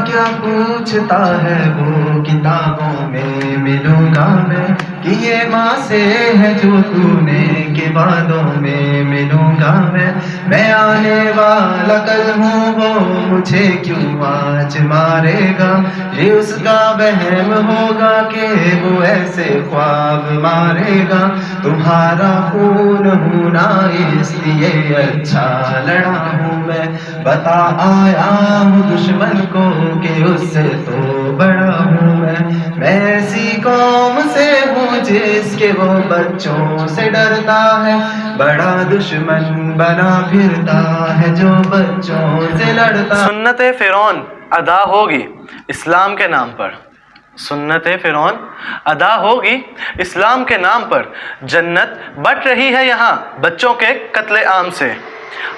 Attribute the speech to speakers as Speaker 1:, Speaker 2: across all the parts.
Speaker 1: क्या पूछता है वो किताबों में मिलूंगा मैं, कि ये माँ से है जो तूने के वादों में मिलूंगा मैं आने वाला कल हूँ वो मुझे क्यों आज मारेगा, ये उसका वहम होगा कि वो ऐसे ख्वाब मारेगा। तुम्हारा खून हूँ ना इसलिए अच्छा लड़ा हूँ मैं, बता आया हूँ दुश्मन को कि उससे तो बड़ा हूँ मैं ऐसी कौम से हूँ जिसके वो बच्चों से डरता है, बड़ा दुश्मन बना फिरता है जो बच्चों से लड़ता।
Speaker 2: सुन्नत-ए फ़िरौन अदा होगी इस्लाम के नाम पर, सुन्नत-ए फ़िरौन अदा होगी इस्लाम के नाम पर, जन्नत बट रही है यहाँ बच्चों के कत्ले आम से।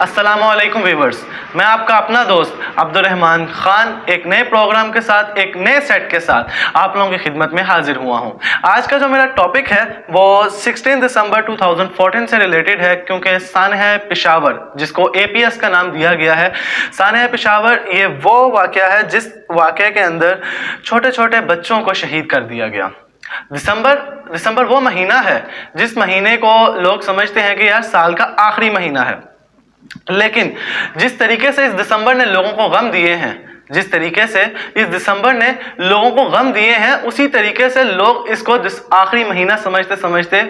Speaker 2: अस्सलामु अलैकुम व्यूअर्स, मैं आपका अपना दोस्त अब्दुर्रहमान खान एक नए प्रोग्राम के साथ, एक नए सेट के साथ आप लोगों की खिदमत में हाजिर हुआ हूं। आज का जो मेरा टॉपिक है वो 16 दिसंबर 2014 से रिलेटेड है, क्योंकि सानह पेशावर जिसको APS का नाम दिया गया है, सानह पेशावर ये वो वाक़या है जिस वाक़े के अंदर छोटे छोटे बच्चों को शहीद कर दिया गया। दिसंबर वो महीना है जिस महीने को लोग समझते हैं कि यार साल का आखिरी महीना है, लेकिन जिस तरीके से इस दिसंबर ने लोगों को गम दिए हैं, जिस तरीके से इस दिसंबर ने लोगों को गम दिए हैं, उसी तरीके से लोग इसको आखिरी महीना समझते समझते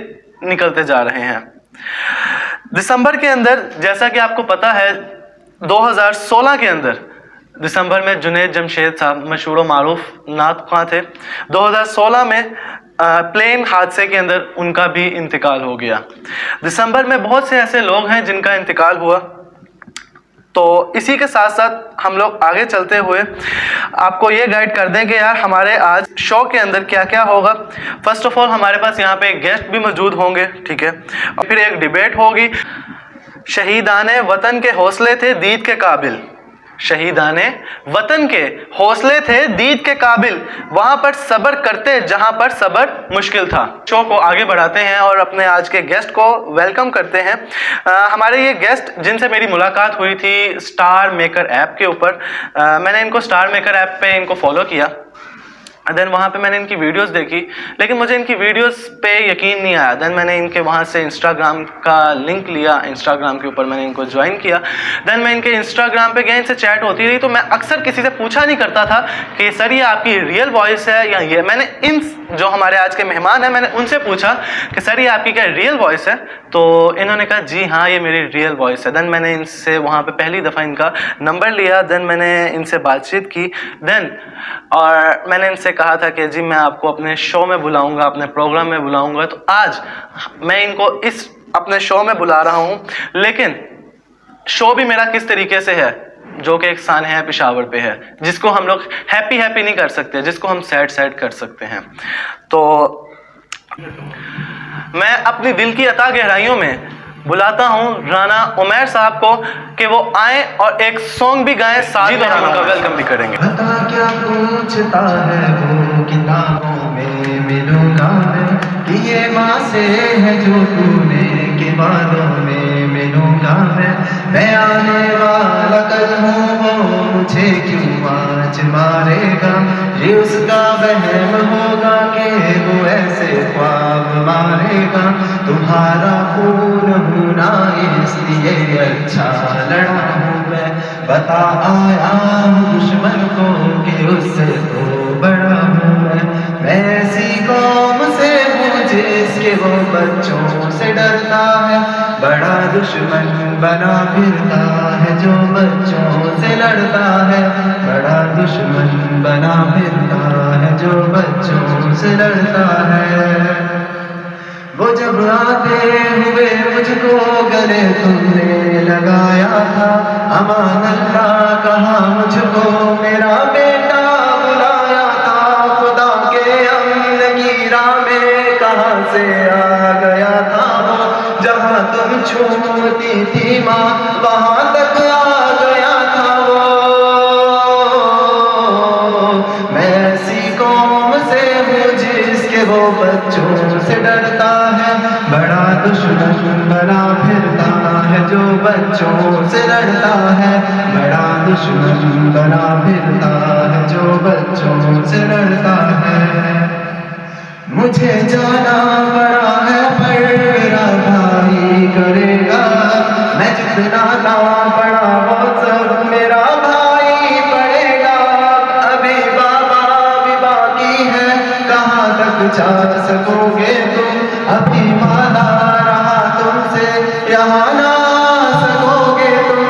Speaker 2: निकलते जा रहे हैं। दिसंबर के अंदर जैसा कि आपको पता है 2016 के अंदर दिसंबर में जुनैद जमशेद साहब मशहूर व मारूफ नात ख्वां थे। 2016 में प्लेन हादसे के अंदर उनका भी इंतकाल हो गया। दिसंबर में बहुत से ऐसे लोग हैं जिनका इंतकाल हुआ। तो इसी के साथ साथ हम लोग आगे चलते हुए आपको ये गाइड कर दें कि यार हमारे आज शो के अंदर क्या क्या होगा। फर्स्ट ऑफ ऑल हमारे पास यहाँ पे गेस्ट भी मौजूद होंगे, ठीक है, और फिर एक डिबेट होगी। शहीदाने वतन के हौसले थे दीद के काबिल, शहीदाने वतन के हौसले थे दीद के काबिल, वहां पर सब्र करते जहां पर सब्र मुश्किल था। शो को आगे बढ़ाते हैं और अपने आज के गेस्ट को वेलकम करते हैं। हमारे ये गेस्ट जिनसे मेरी मुलाकात हुई थी स्टार मेकर ऐप के ऊपर, मैंने इनको स्टार मेकर ऐप पे इनको फॉलो किया, देन वहाँ पे मैंने इनकी वीडियोस देखी, लेकिन मुझे इनकी वीडियोस पे यकीन नहीं आया। देन मैंने इनके वहाँ से इंस्टाग्राम का लिंक लिया, इंस्टाग्राम के ऊपर मैंने इनको ज्वाइन किया। देन मैं इनके इंस्टाग्राम पे गया, इनसे चैट होती रही। तो मैं अक्सर किसी से पूछा नहीं करता था कि सर ये आपकी रियल वॉइस है या ये, मैंने इन जो हमारे आज के मेहमान हैं मैंने उनसे पूछा कि सर ये आपकी क्या रियल वॉइस है, तो इन्होंने कहा जी हाँ ये मेरी रियल वॉइस है। देन मैंने इनसे वहाँ पे पहली दफ़ा इनका नंबर लिया, देन मैंने इनसे बातचीत की, देन और मैंने इनसे कहा था कि जी मैं आपको अपने शो में बुलाऊंगा, अपने प्रोग्राम में बुलाऊंगा। तो आज मैं इनको इस अपने शो में बुला रहा हूँ, लेकिन शो भी मेरा किस तरीके से है जो कि एक सानह पेशावर पे है, जिसको हम लोग हैप्पी नहीं कर सकते, जिसको हम सैड कर सकते हैं। तो मैं अपनी दिल की अता गहराइयों में बुलाता हूँ राना उमैर साहब को कि वो आए और एक सॉन्ग भी गाएं, साथ में हम उनका वेलकम भी करेंगे।
Speaker 1: बता क्या पूछता है वो किताबों में मिलूंगा मैं, कि ये माँ से है जो तूने के वादों में मिलूंगा मैं आने वाला कल हूँ वो मुझे क्यों आज मारेगा, ये उसका वहम होगा कि वो ऐसे ख्वाब मारेगा। तुम्हारा खून हूँ ना इसलिए अच्छा लड़ा हूँ मैं, बता आया हूँ दुश्मन को कि उससे तो बड़ा हूँ मैं ऐसी कौम से हूँ जिसके वो बच्चों से डरता है, बड़ा दुश्मन बना फिरता है जो बच्चों से लड़ता है, बड़ा दुश्मन बना फिरता है जो बच्चों से लड़ता है। वो जब आते हुए मुझको गले तुमने लगाया था, अमान अल्लाह कहा मुझको मेरा बेटा बुलाया था, खुदा के अमन की राह में कहाँ से आ गया था वो, जहाँ तुम छूती थी माँ वहाँ तक आ गया था वो। मैं ऐसी कौम से हूँ जिसके वो बच्चों से डरता है, बड़ा दुश्मन बना फिरता है जो बच्चों से लड़ता है, बड़ा दुश्मन बना फिरता है जो बच्चों से लड़ता है। मुझे जाना पड़ा है पर मेरा भाई करेगा, मैं जितना ना पड़ा वो सब मेरा भाई पढ़ेगा। अभी बाबा भी बाकी है, कहाँ तक जा सकोगे तुम, अभी वादा रहा तुमसे यहाँ ना सकोगे तुम।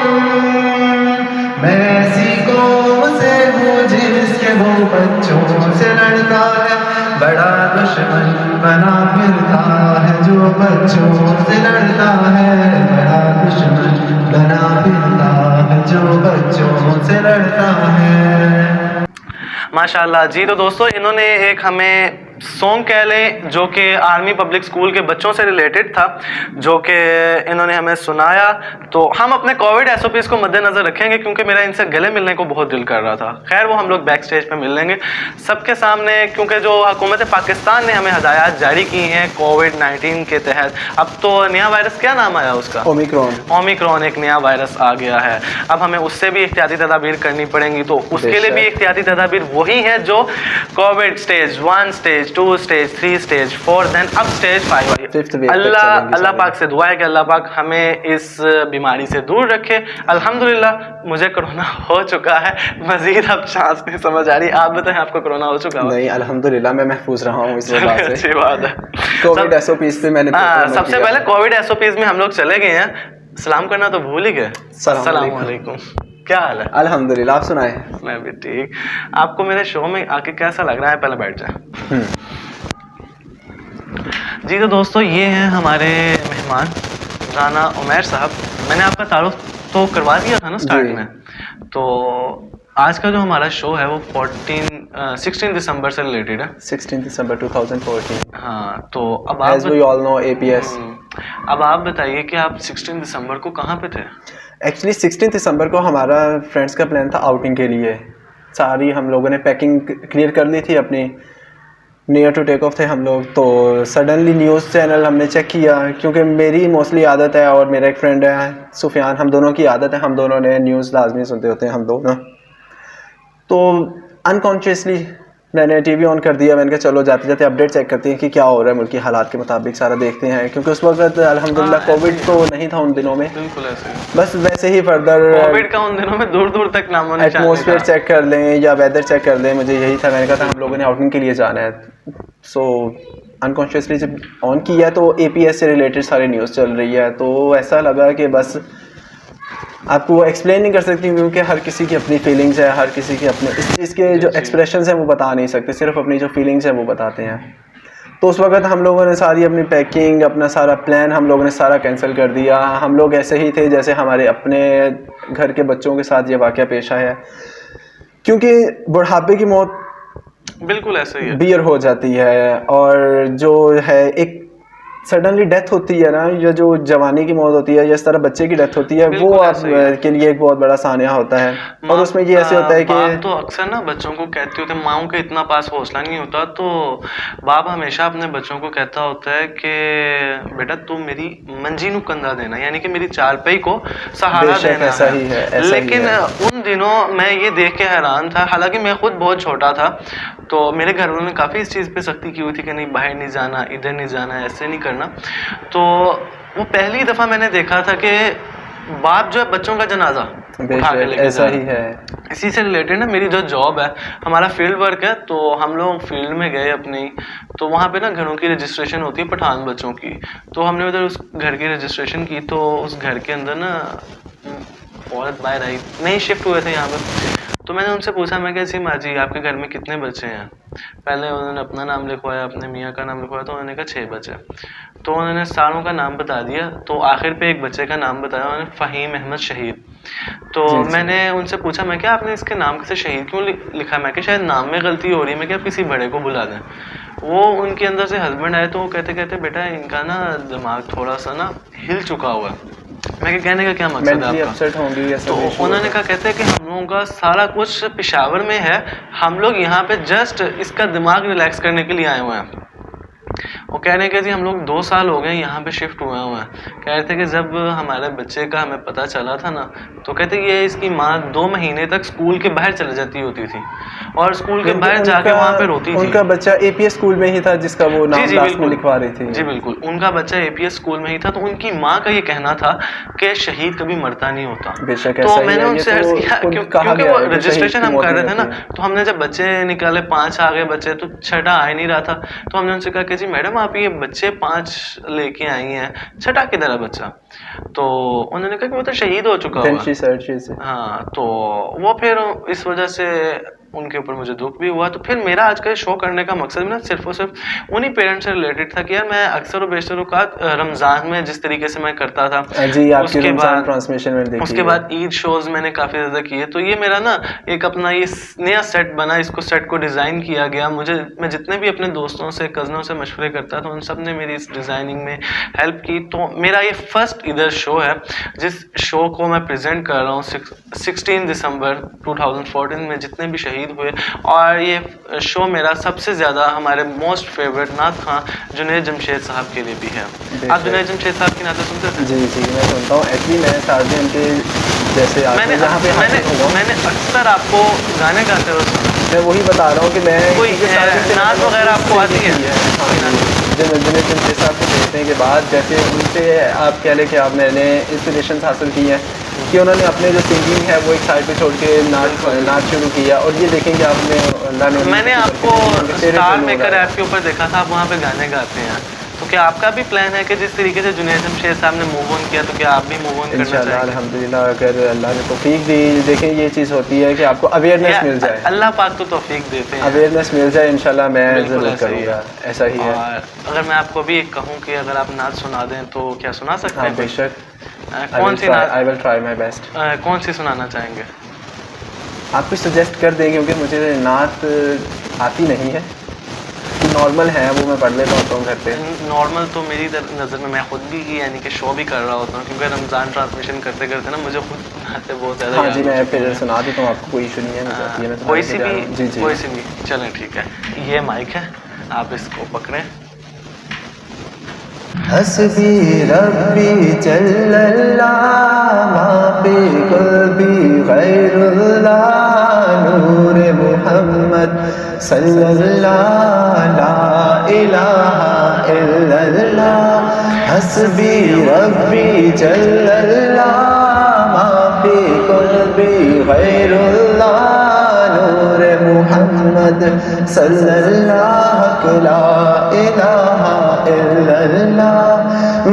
Speaker 1: मैं ऐसी कौम से हूँ जिसके वो बच्चों से लड़ता है, बड़ा दुश्मन बना फिरता है जो बच्चों से लड़ता है, बड़ा दुश्मन बना फिरता है जो बच्चों से लड़ता है।
Speaker 2: माशाल्लाह जी। तो दोस्तों इन्होंने एक हमें सॉन्ग कह लें जो कि आर्मी पब्लिक स्कूल के बच्चों से रिलेटेड था, जो कि इन्होंने हमें सुनाया। तो हम अपने कोविड SOPs को मद्देनज़र रखेंगे क्योंकि मेरा इनसे गले मिलने को बहुत दिल कर रहा था। खैर वो हम लोग बैक स्टेज पे मिल लेंगे सबके सामने, क्योंकि जो हुकूमत पाकिस्तान ने हमें हदायत जारी की हैं कोविड-19 के तहत। अब तो नया वायरस, क्या नाम आया उसका, ओमिक्रॉन एक नया वायरस आ गया है। अब हमें उससे भी एहतियाती तदाबीर करनी पड़ेंगी। तो उसके लिए भी एहतियाती तदाबीर वही है जो Covid stage 1, stage 2, stage 3, stage 4, then अब स्टेज 5। अल्लाह पाक से दुआ है कि अल्लाह पाक हमें इस बीमारी से दूर रखे। अल्हम्दुलिल्लाह मुझे कोरोना हो चुका है, मजीद अब चांस नहीं समझ आ रही। आप बताएं आपको कोरोना हो चुका है?
Speaker 3: नहीं, अल्हम्दुलिल्लाह मैं महफूज रहा हूँ इस वबा से।
Speaker 2: अच्छी बात है।
Speaker 3: कोविड SOPs पे मैंने
Speaker 2: सबसे पहले कोविड SOPs में हम लोग चले गए हैं, सलाम करना तो भूल ही गए। अस्सलाम वालेकुम, क्या हाल है?
Speaker 3: अल्हम्दुलिल्लाह, आप सुनाएं?
Speaker 2: मैं भी ठीक। आपको मेरे शो में आके कैसा लग रहा है? पहले बैठ जाए जी। तो दोस्तों ये हैं हमारे मेहमान राना उमैर साहब। मैंने आपका तारुफ तो करवा दिया था ना स्टार्ट में। तो आज का जो हमारा शो है वो 16 दिसंबर से रिलेटेड है।
Speaker 3: 16 दिसंबर 2014।
Speaker 2: हाँ, तो अब
Speaker 3: As we all know, APS।
Speaker 2: अब आप बताइए कि आप 16 दिसंबर को कहाँ पे थे?
Speaker 3: एक्चुअली 16 दिसंबर को हमारा फ्रेंड्स का प्लान था आउटिंग के लिए। सारी हम लोगों ने पैकिंग क्लियर कर ली थी अपनी, नियर टू टेक ऑफ थे हम लोग। तो सडनली न्यूज़ चैनल हमने चेक किया, क्योंकि मेरी मोस्टली आदत है और मेरा एक फ्रेंड है सुफियान, हम दोनों की आदत है, हम दोनों ने न्यूज़ लाजमी सुनते होते हैं हम दोनों। तो अनकॉन्शियसली मैंने टीवी ऑन कर दिया। मैंने कहा चलो जाते जाते अपडेट चेक करते हैं कि क्या हो रहा है मुल्क की हालात के मुताबिक, सारा देखते हैं। क्योंकि उस वक्त अल्हम्दुलिल्लाह कोविड तो नहीं था उन दिनों में।
Speaker 2: बिल्कुल ऐसे,
Speaker 3: बस वैसे ही फर्दर
Speaker 2: कोविड का उन दिनों में दूर दूर तक नामो निशान
Speaker 3: एटमॉस्फेयर चेक कर लें या वेदर चेक कर लें, मुझे यही था। मैंने कहा था हम लोगों ने आउटिंग के लिए जाना है। सो अनकॉन्शियसली जब ऑन किया तो APS से रिलेटेड सारी न्यूज़ चल रही है। तो ऐसा लगा कि बस आपको वो एक्सप्लेन नहीं कर सकती, क्योंकि हर किसी की अपनी फीलिंग्स है, हर किसी के अपने इस चीज़ के जो एक्सप्रेशंस हैं वो बता नहीं सकते, सिर्फ अपनी जो फीलिंग्स हैं वो बताते हैं। तो उस वक्त हम लोगों ने सारी अपनी पैकिंग, अपना सारा प्लान हम लोगों ने सारा कैंसिल कर दिया। हम लोग ऐसे ही थे जैसे हमारे अपने घर के बच्चों के साथ ये वाक़या पेश आया, क्योंकि बुढ़ापे की मौत
Speaker 2: बिल्कुल ऐसे ही है,
Speaker 3: बियर हो जाती है। और जो है एक सडनली डेथ होती है ना, या जो जवानी की मौत होती है या इस तरह बच्चे की डेथ होती है, वो आप के लिए एक बहुत बड़ा सानिया होता है। और उसमें ये ऐसे होता है कि
Speaker 2: बाप तो अक्सर ना बच्चों को कहते होते, माओं के इतना पास हौसला नहीं होता, तो बाप हमेशा अपने बच्चों को कहता होता है कि बेटा तू मेरी मंजी नु कंधा देना, यानी कि मेरी चारपाई को सहारा देना।
Speaker 3: ऐसा ही है,
Speaker 2: लेकिन उन दिनों मैं ये देख के हैरान था, हालांकि मैं खुद बहुत छोटा था, तो मेरे घर वालों ने काफ़ी इस चीज़ पे सख्ती की हुई थी कि नहीं बाहर नहीं जाना, इधर नहीं जाना, ऐसे नहीं करना। तो वो पहली दफ़ा मैंने देखा था कि बाप जो है बच्चों का जनाजा उठा के लेके
Speaker 3: ऐसा ही है।
Speaker 2: इसी से रिलेटेड ना मेरी जो जॉब है, हमारा फील्ड वर्क है, तो हम लोग फील्ड में गए अपनी, तो वहाँ पे ना घरों की रजिस्ट्रेशन होती है पठान बच्चों की। तो हमने उधर उस घर की रजिस्ट्रेशन की, तो उस घर के अंदर ना औरत बाहर आई, नई शिफ्ट हुए थे यहाँ पे। तो मैंने उनसे पूछा, मैं कैसी माँ जी आपके घर में कितने बच्चे हैं? पहले उन्होंने अपना नाम लिखवाया, अपने मियाँ का नाम लिखवाया, तो उन्होंने कहा 6 बच्चे। तो उन्होंने सारों का नाम बता दिया, तो आखिर पे एक बच्चे का नाम बताया उन्होंने, फ़हीम अहमद शहीद। तो मैंने उनसे पूछा, मैं क्या आपने इसके नाम से शहीद क्यों लिखा? मैं कि शायद नाम में गलती हो रही है, मैं क्या आप किसी बड़े को बुला दें। वो उनके अंदर से हस्बैंड आए, तो वो कहते कहते बेटा इनका ना दिमाग थोड़ा सा ना हिल चुका हुआ है। मैं कहने का क्या मकसद है आपका? तो उन्होंने कहा, कहते हैं कि हम लोगों का सारा कुछ पेशावर में है, हम लोग यहाँ पे जस्ट इसका दिमाग रिलैक्स करने के लिए आए हुए हैं। वो कह रहे हैं कि जी हम लोग 2 साल हो गए यहाँ पे शिफ्ट हुए हुए हैं। कह रहे थे कि जब हमारे बच्चे का हमें पता चला था ना, तो कहते ये इसकी माँ 2 महीने तक स्कूल के बाहर चले जाती होती थी और स्कूल के बाहर जाके वहाँ पे रोती थी।
Speaker 3: उनका बच्चा APS स्कूल में ही था जिसका वो नाम लास्ट में लिखवा रही थी।
Speaker 2: जी बिल्कुल, उनका बच्चा APS स्कूल में ही था। तो उनकी माँ का ये कहना था कि शहीद कभी मरता नहीं होता। तो मैंने उनसे अर्ज किया, क्योंकि वो रजिस्ट्रेशन हम कर रहे थे ना, तो हमने जब बच्चे निकाले 5 आ गए बच्चे, तो 6ठा आ ही नहीं रहा था। तो हमने उनसे कहा कि जी मैडम आप ये बच्चे 5 लेके आई हैं, 6ठा किधर है बच्चा? तो उन्होंने कहा कि वो तो शहीद हो चुका हुआ। हाँ, तो वो फिर इस वजह से उनके ऊपर मुझे दुख भी हुआ। तो फिर मेरा आज का शो करने का मकसद ना सिर्फ और सिर्फ उन्हीं पेरेंट्स से रिलेटेड था कि यार मैं अक्सर और बेशतर औकात रमज़ान में जिस तरीके से मैं करता था, उसके बाद ईद शोज मैंने काफ़ी ज़्यादा किए। तो ये मेरा ना एक अपना ये नया सेट बना, इसको सेट को डिज़ाइन किया गया। मैं जितने भी अपने दोस्तों से, कज़नों से मशवरे करता था, उन सब ने मेरी इस डिज़ाइनिंग में हेल्प की। तो मेरा ये फर्स्ट इधर शो है जिस शो को मैं प्रेजेंट कर रहा हूँ 16 दिसंबर 2014 में जितने भी शहीद हुए। और ये शो मेरा सबसे ज़्यादा हमारे मोस्ट फेवरेट नात खां जुनैद जमशेद साहब के लिए भी है। आप जुनैद जमशेद साहब की नातें सुनते थे?
Speaker 3: जी मैं सुनता हूँ। एक्चुअली मैं सारे उनके जैसे
Speaker 2: मैंने अक्सर आपको गाने गाते हुए सुना।
Speaker 3: मैं वही बता रहा हूँ कि मैं
Speaker 2: कोई नात वगैरह आपको आती है?
Speaker 3: जब जुनैद जमशेद साहब को देखने के बाद जैसे उनसे आप कह लें कि आप मैंने इंस्पिरेशन हासिल की है कि उन्होंने अपने जो सिंगिंग है वो एक साइड पे छोड़ के नाच शुरू किया। और ये देखेंगे आपने, मैंने
Speaker 2: आपको स्टार मेकर ऐप के ऊपर देखा था, आप वहाँ पे गाने गाते हैं। तो क्या आपका भी प्लान है कि जिस तरीके से जुनैद जमशेद साहब ने मूव ऑन किया, तो क्या आप भी मूव ऑन करना चाहेंगे?
Speaker 3: अल्हम्दुलिल्लाह, अगर अल्लाह ने तौफीक दी। देखें ये चीज़ होती है कि आपको अवेयरनेस मिल जाए,
Speaker 2: अल्लाह पाक तो तौफीक देते हैं,
Speaker 3: अवेयरनेस मिल जाए इंशाल्लाह मैं ज़रूर करूँगा। ऐसा ही है।
Speaker 2: और अगर मैं आपको भी कहूँ कि अगर आप नाच सुना दें तो क्या सुना सकते हैं?
Speaker 3: बेशक।
Speaker 2: कौन सी नाच?
Speaker 3: I will try my best.
Speaker 2: कौन सी सुनाना चाहेंगे?
Speaker 3: आप कुछ सजेस्ट कर दें, क्योंकि मुझे नात आती नहीं है। नॉर्मल है वो मैं पढ़ लेता होता हूँ घर पे।
Speaker 2: नॉर्मल तो मेरी नज़र में मैं खुद भी यानी कि शो भी कर रहा होता हूँ, क्योंकि रमज़ान ट्रांसमिशन करते करते ना मुझे खुद नाते बहुत ज़्यादा।
Speaker 3: हाँ जी, मैं फिर सुना देता हूँ आपको, कोई इशू नहीं है।
Speaker 2: कोई सी भी चलें, ठीक है। ये माइक है, आप इसको पकड़ें।
Speaker 1: हस्बी रब्बी जल्लल्लाह माफी क़ल्बी गैरुल्लाह नूर मुहम्मद सल्लल्लाह ला इलाहा इल्लल्लाह। हस्बी रब्बी जल्लल्लाह माफी क़ल्बी गैरुल्लाह नूर मुहम्मद सल्लल्लाहु ला इलाहा इल्लल्लाह।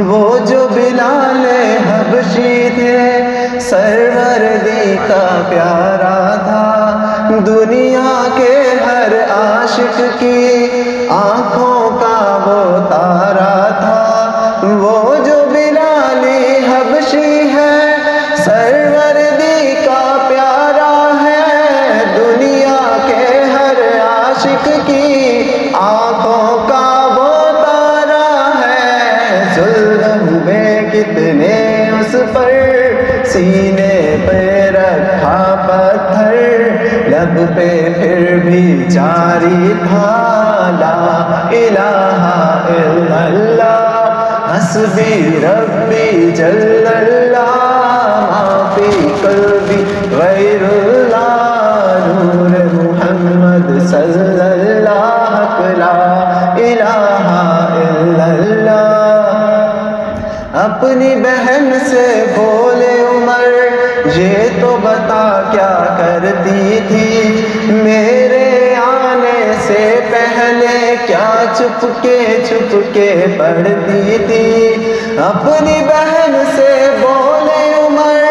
Speaker 1: वो जो बिलाले हबशी थे सरवरदी का प्यारा था, दुनिया के हर आशिक की आँखों का वो तारा था। वो जो बिलाले हबशी है सरवरदी का प्यारा है, दुनिया के हर आशिक की आँखों का वो तारा है। जुल्म हुए कितने उस पर, सीने पे रखा पत्थर, लब पे फिर भी जारी था ला इलाहा इल्लल्लाह। हस्बी रब्बी जल्लल्लाह माफी क़ल्बी गैरुल्लाह नूर मुहम्मद सल्लल्लाहु ला इलाहा इल्लल्लाह। अपनी बहन से बोले उमर, ये तो बता क्या करती थी, मेरे आने से पहले क्या चुपके पढ़ती थी। अपनी बहन से बोले उमर,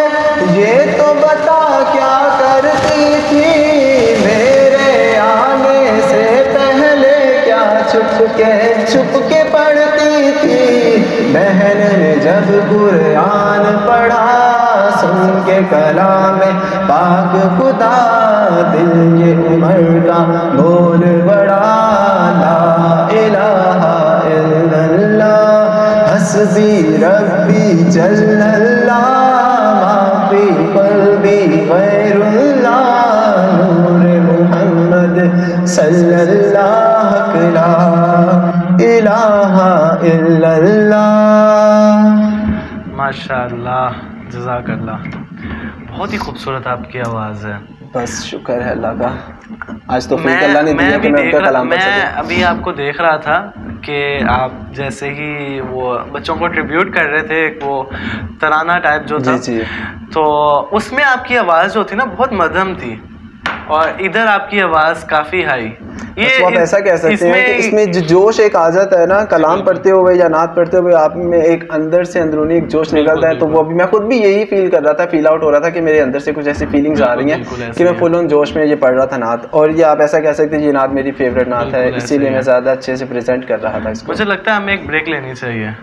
Speaker 1: ये तो बता क्या करती थी, मेरे आने से पहले क्या छुपके पढ़ती थी। बहन ने जब कुरान पढ़ा, सुन के कलाम पाक खुदा, दिल ये उमर का बोल बड़ा ला इलाहा इल्लल्लाह। हस्बी रब्बी जल्लल्लाह माफी क़ल्बी गैरुल्लाह नूर मुहम्मद सल्लल्लाहु ला इलाहा
Speaker 3: इलाहा इल्लल्लाह।
Speaker 2: माशाअल्लाह, जज़ाकल्लाह। बहुत ही खूबसूरत आपकी आवाज़ है।
Speaker 3: बस शुक्र है अल्लाह का, आज तो फिर अल्लाह ने दिया कि मैं उनका कलाम पढ़ सकूं।
Speaker 2: मैं अभी आपको देख रहा था कि आप जैसे ही वो बच्चों को ट्रिब्यूट कर रहे थे, एक वो तराना टाइप जो था,
Speaker 3: जी जी।
Speaker 2: तो उसमें आपकी आवाज़ जो थी ना बहुत मध्यम थी, और इधर आपकी आवाज़ काफ़ी हाई।
Speaker 3: ये आप ऐसा कह सकते हैं कि इसमें जो जोश एक आ जाता है ना, कलाम पढ़ते हुए या नात पढ़ते हुए आप में एक अंदर से अंदरूनी एक जोश निकलता है, तो वो अभी मैं खुद भी यही फील कर रहा था, फील आउट हो रहा था कि मेरे अंदर से कुछ ऐसी फीलिंग्स आ रही हैं कि मैं फुल ऑन जोश में ये पढ़ रहा था नात। और ये आप ऐसा कह सकते हैं ये नात मेरी फेवरेट नात है, इसीलिए मैं ज़्यादा अच्छे से प्रेजेंट कर रहा था इसको।
Speaker 2: मुझे लगता है हमें एक ब्रेक लेनी चाहिए,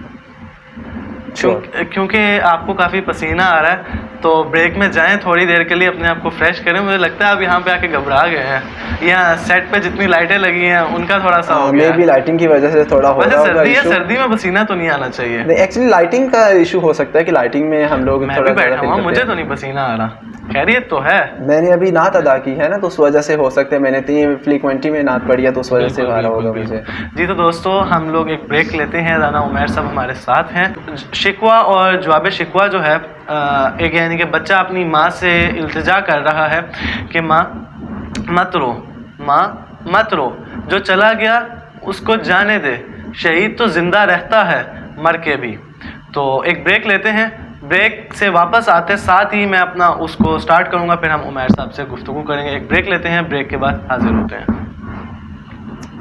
Speaker 2: क्योंकि आपको काफ़ी पसीना आ रहा है, तो ब्रेक में जाएं, थोड़ी देर के लिए अपने आप को फ्रेश करें। मुझे लगता है आप यहाँ पे आके घबरा गए हैं, यहाँ सेट पे जितनी लाइटें लगी हैं उनका थोड़ा सा हो गया।
Speaker 3: भी लाइटिंग की वजह से थोड़ा हो रहा होगा
Speaker 2: सर्दी है,
Speaker 3: इशू।
Speaker 2: सर्दी में पसीना तो नहीं आना चाहिए।
Speaker 3: नहीं, एक्चुअली लाइटिंग का इशू हो सकता है कि लाइटिंग में हम लोग
Speaker 2: मैं भी बैठा हुआ, मुझे तो नहीं पसीना आ रहा, खैरियत तो है।
Speaker 3: मैंने अभी नात अदा की है ना, तो उस वजह से हो सकता है, मैंने 3:20 में नात पढ़ी है, तो उस वजह से आ रहा होगा मुझे।
Speaker 2: जी तो दोस्तों, हम लोग एक ब्रेक लेते हैं। राना उमैर साहब हमारे साथ हैं। शिकवा और जवाब शिकवा जो है, एक यानी कि बच्चा अपनी माँ से इल्तिजा कर रहा है कि माँ मत रो, माँ मत रो, जो चला गया उसको जाने दे, शहीद तो जिंदा रहता है मर के भी। तो एक ब्रेक लेते हैं, ब्रेक से वापस आते साथ ही मैं अपना उसको स्टार्ट करूँगा, फिर हम उमैर साहब से गुफ्तगू करेंगे। एक ब्रेक लेते हैं, ब्रेक के बाद हाजिर होते हैं।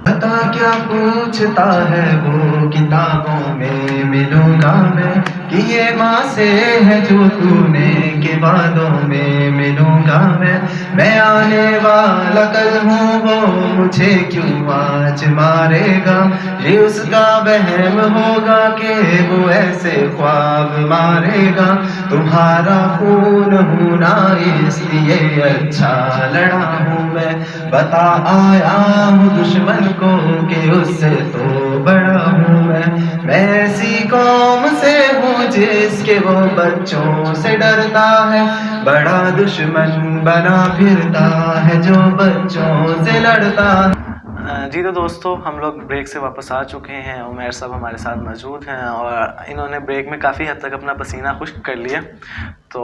Speaker 1: बता क्या पूछता है वो, किताबों में मिलूंगा मैं, कि ये माँ से है जो तूने, के बादों में मिलूंगा मैं आने वाला कल हूँ, वो मुझे क्यों आज मारेगा, ये उसका वहम होगा कि वो ऐसे ख्वाब मारेगा, तुम्हारा खून हूँ ना इसलिए अच्छा लड़ा हूँ मैं, बता आया हूँ दुश्मन को कि उससे तो बड़ा हूँ मैं ऐसी कौम से हूँ जिसके वो बच्चों से डरता है, बड़ा दुश्मन बना फिरता है जो बच्चों से लड़ता है।
Speaker 2: जी तो दोस्तों, हम लोग ब्रेक से वापस आ चुके हैं। उमैर साहब हमारे साथ मौजूद हैं और इन्होंने ब्रेक में काफ़ी हद तक अपना पसीना खुश्क कर लिया। तो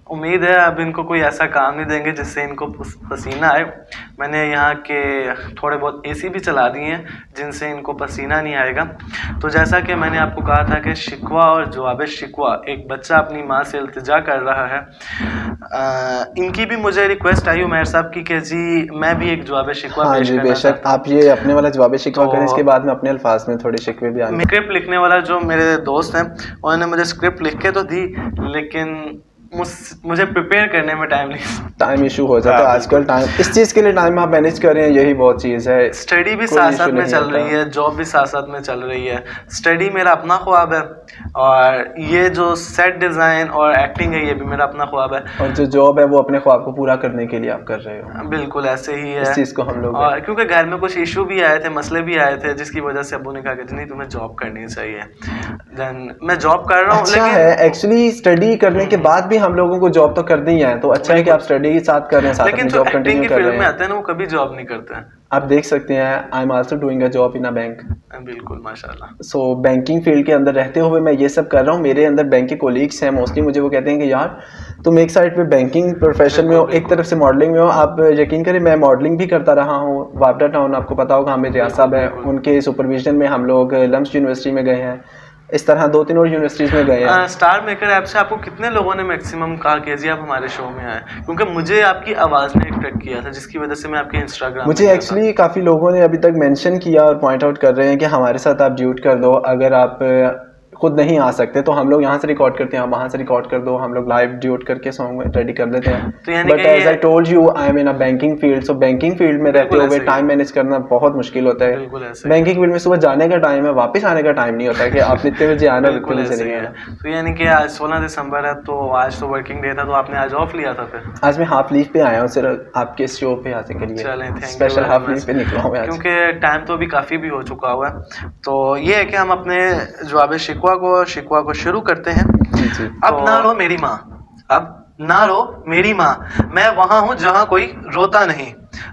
Speaker 2: उम्मीद है अब इनको कोई ऐसा काम नहीं देंगे जिससे इनको पसीना आए। मैंने यहाँ के थोड़े बहुत एसी भी चला दिए हैं जिनसे इनको पसीना नहीं आएगा। तो जैसा कि मैंने आपको कहा था कि शिकवा और जवाब शिकवा, एक बच्चा अपनी माँ से इल्तिजा कर रहा है। इनकी भी मुझे रिक्वेस्ट आई उमैर साहब की कि जी मैं भी एक जवाब शिकवा पेश करना
Speaker 3: बेशक आप ये अपने वाला जवाब शिकवा करें, इसके बाद में अपने अल्फाज में थोड़े शिकवे भी आए।
Speaker 2: स्क्रिप्ट लिखने वाला जो मेरे दोस्त हैं उन्होंने मुझे स्क्रिप्ट लिख के तो दी, लेकिन मुझे प्रिपेयर करने में टाइम
Speaker 3: इशू हो जाता है आजकल। टाइम, इस चीज़ के लिए टाइम आप मैनेज कर रहे हैं, यही बहुत चीज़ है।
Speaker 2: स्टडी भी साथ साथ में चल रही है, जॉब भी साथ साथ में चल रही है। स्टडी मेरा अपना ख्वाब है और ये जो सेट डिज़ाइन और एक्टिंग है ये भी मेरा अपना ख्वाब है,
Speaker 3: और जो जॉब है वो अपने ख्वाब को पूरा करने के लिए आप कर रहे हो।
Speaker 2: बिल्कुल ऐसे ही है।
Speaker 3: इस चीज़ को हम लोग,
Speaker 2: और क्योंकि घर में कुछ इशू भी आए थे, मसले भी आए थे, जिसकी वजह से अब्बू ने कहा कि नहीं तुम्हें जॉब करनी चाहिए। देन मैं जॉब कर रहा हूँ।
Speaker 3: अच्छा है, एक्चुअली स्टडी करने के बाद भी हम लोगों को जॉब तो करनी ही है, तो अच्छा है कि आप स्टडी के साथ कर रहे हैं, साथ अपनी जॉब कंटिन्यू कर रहे हैं।
Speaker 2: में आते हैं ना, वो कभी जॉब नहीं करते हैं।
Speaker 3: आप देख सकते हैं, I am also doing a job in a bank.
Speaker 2: बिल्कुल माशाल्लाह।
Speaker 3: सो बैंकिंग फील्ड के अंदर रहते हुए मैं ये सब कर रहा हूँ। मेरे अंदर बैंक के कोलीग्स हैं, मोस्टली मुझे वो कहते हैं कि यार तुम एक साइड पे बैंकिंग प्रोफेशन में हो, एक तरफ से मॉडलिंग में हो। आप यकीन करें मैं मॉडलिंग भी करता रहा हूँ। वापडा टाउन आपको पता होगा, हमें रियाज साहब हैं, उनके सुपरविजन में हम लोग लम्स यूनिवर्सिटी में गए हैं, इस तरह 2-3 और यूनिवर्सिटीज़ में गए हैं।
Speaker 2: स्टार मेकर ऐप से आपको कितने लोगों ने मैक्सिमम कहा कि जी आप हमारे शो में आए? क्योंकि मुझे आपकी आवाज़ ने अट्रैक्ट किया था, जिसकी वजह से मैं आपके इंस्टाग्राम,
Speaker 3: मुझे एक्चुअली काफ़ी लोगों ने अभी तक मेंशन किया और पॉइंट आउट कर रहे हैं कि हमारे साथ आप ड्यूट कर दो, अगर आप खुद नहीं आ सकते तो हम लोग यहाँ से रिकॉर्ड करते हैं, आप वहाँ से रिकॉर्ड कर दो, हम लोग लाइव ड्यूट करके सॉन्ग रेडी कर देते हैं। But as I told you, I am in a banking field. So banking field में रहते हुए टाइम मैनेज करना बहुत मुश्किल होता है। बैंकिंग फील्ड में सुबह जाने का टाइम है, वापस आने का टाइम नहीं होता है कि आप इतने बजे आना, इतने बजे नहीं आना।
Speaker 2: तो यानी कि आज 16 दिसंबर है, तो आज तो वर्किंग डे था, तो आपने आज ऑफ लिया था? फिर आज
Speaker 3: मैं हाफ लीव पे आया हूँ सिर्फ आपके शो पे आने के लिए, स्पेशल हाफ लीव पे निकला हूँ
Speaker 2: क्योंकि टाइम तो अभी काफ़ी भी हो चुका हुआ है। तो ये है कि हम अपने जवाब शिकवा को शुरू करते हैं। अब ना रो मेरी माँ, अब ना रो मेरी माँ, मैं वहां हूं जहां कोई रोता नहीं,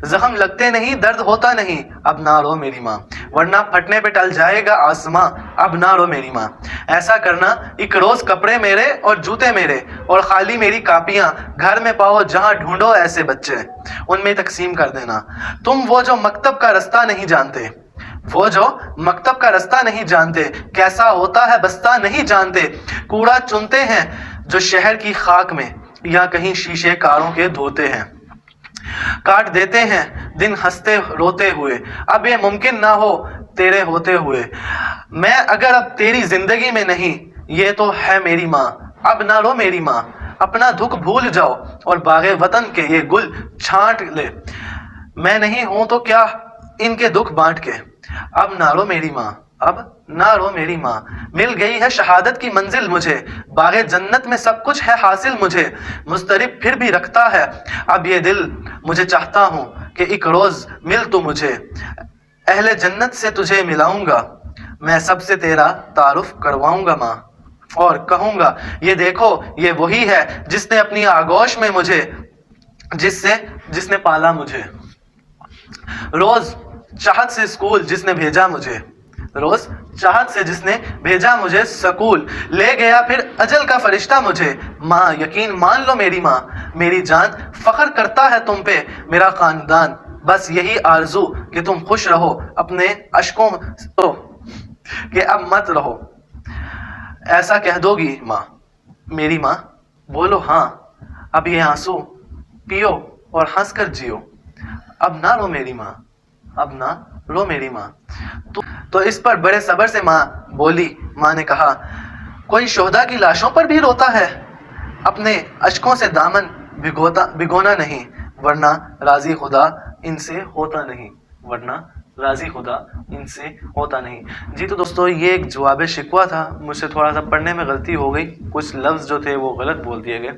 Speaker 2: जख्म लगते नहीं, दर्द होता नहीं, अब ना रो मेरी माँ, वरना फटने पे टल जाएगा आसमां, अब ना रो मेरी माँ। ऐसा करना, एक रोज कपड़े मेरे और जूते मेरे और खाली मेरी कापियां घर में पाओ जहां ढूंढो ऐसे बच्चे, उनमें तकसीम कर देना। तुम वो जो मकतब का रास्ता नहीं जानते, वो जो मकतब का रास्ता नहीं जानते, कैसा होता है बस्ता नहीं जानते, कूड़ा चुनते हैं जो शहर की खाक में या कहीं शीशे कारों के धोते हैं, काट देते हैं दिन हंसते रोते हुए, अब ये मुमकिन ना हो तेरे होते हुए। मैं अगर अब तेरी जिंदगी में नहीं, ये तो है मेरी माँ, अब ना रो मेरी माँ। अपना दुख भूल जाओ और बागे वतन के ये गुल छांट ले, मैं नहीं हूं तो क्या इनके दुख बांट के, अब ना रो मेरी माँ, अब ना रो मेरी माँ। मिल गई है शहादत की मंजिल मुझे, बागे जन्नत में सब कुछ है हासिल मुझे, मुस्तरिब फिर भी रखता है अब ये दिल, मुझे चाहता हूँ कि एक रोज मिल तू मुझे, अहले जन्नत से तुझे मिलाऊंगा, मैं सबसे तेरा तारुफ करवाऊंगा माँ, और कहूंगा ये देखो ये वही है जिसने अपनी आगोश में मुझे, जिसने पाला मुझे, रोज चाहत से स्कूल जिसने भेजा मुझे, रोज चाहत से जिसने भेजा मुझे स्कूल, ले गया फिर अजल का फरिश्ता मुझे। माँ यकीन मान लो मेरी माँ, मेरी जान फख्र करता है तुम पे मेरा खानदान, बस यही आरजू कि तुम खुश रहो अपने अशकों तो कि अब मत रहो, ऐसा कह दोगी माँ मेरी माँ, बोलो हाँ अब ये आंसू पियो और हंस कर जियो, अब ना रो मेरी माँ, अब ना रो मेरी माँ। तो इस पर बड़े सब्र से माँ बोली। माँ ने कहा कोई शोहदा की लाशों पर भी रोता है, अपने अशकों से दामन भिगोना नहीं, वरना राजी खुदा इनसे होता नहीं, वरना राजी खुदा इनसे होता नहीं। जी तो दोस्तों ये एक जवाब शिकवा था, मुझसे थोड़ा सा पढ़ने में गलती हो गई, कुछ लफ्ज़ जो थे वो गलत बोल दिए गए,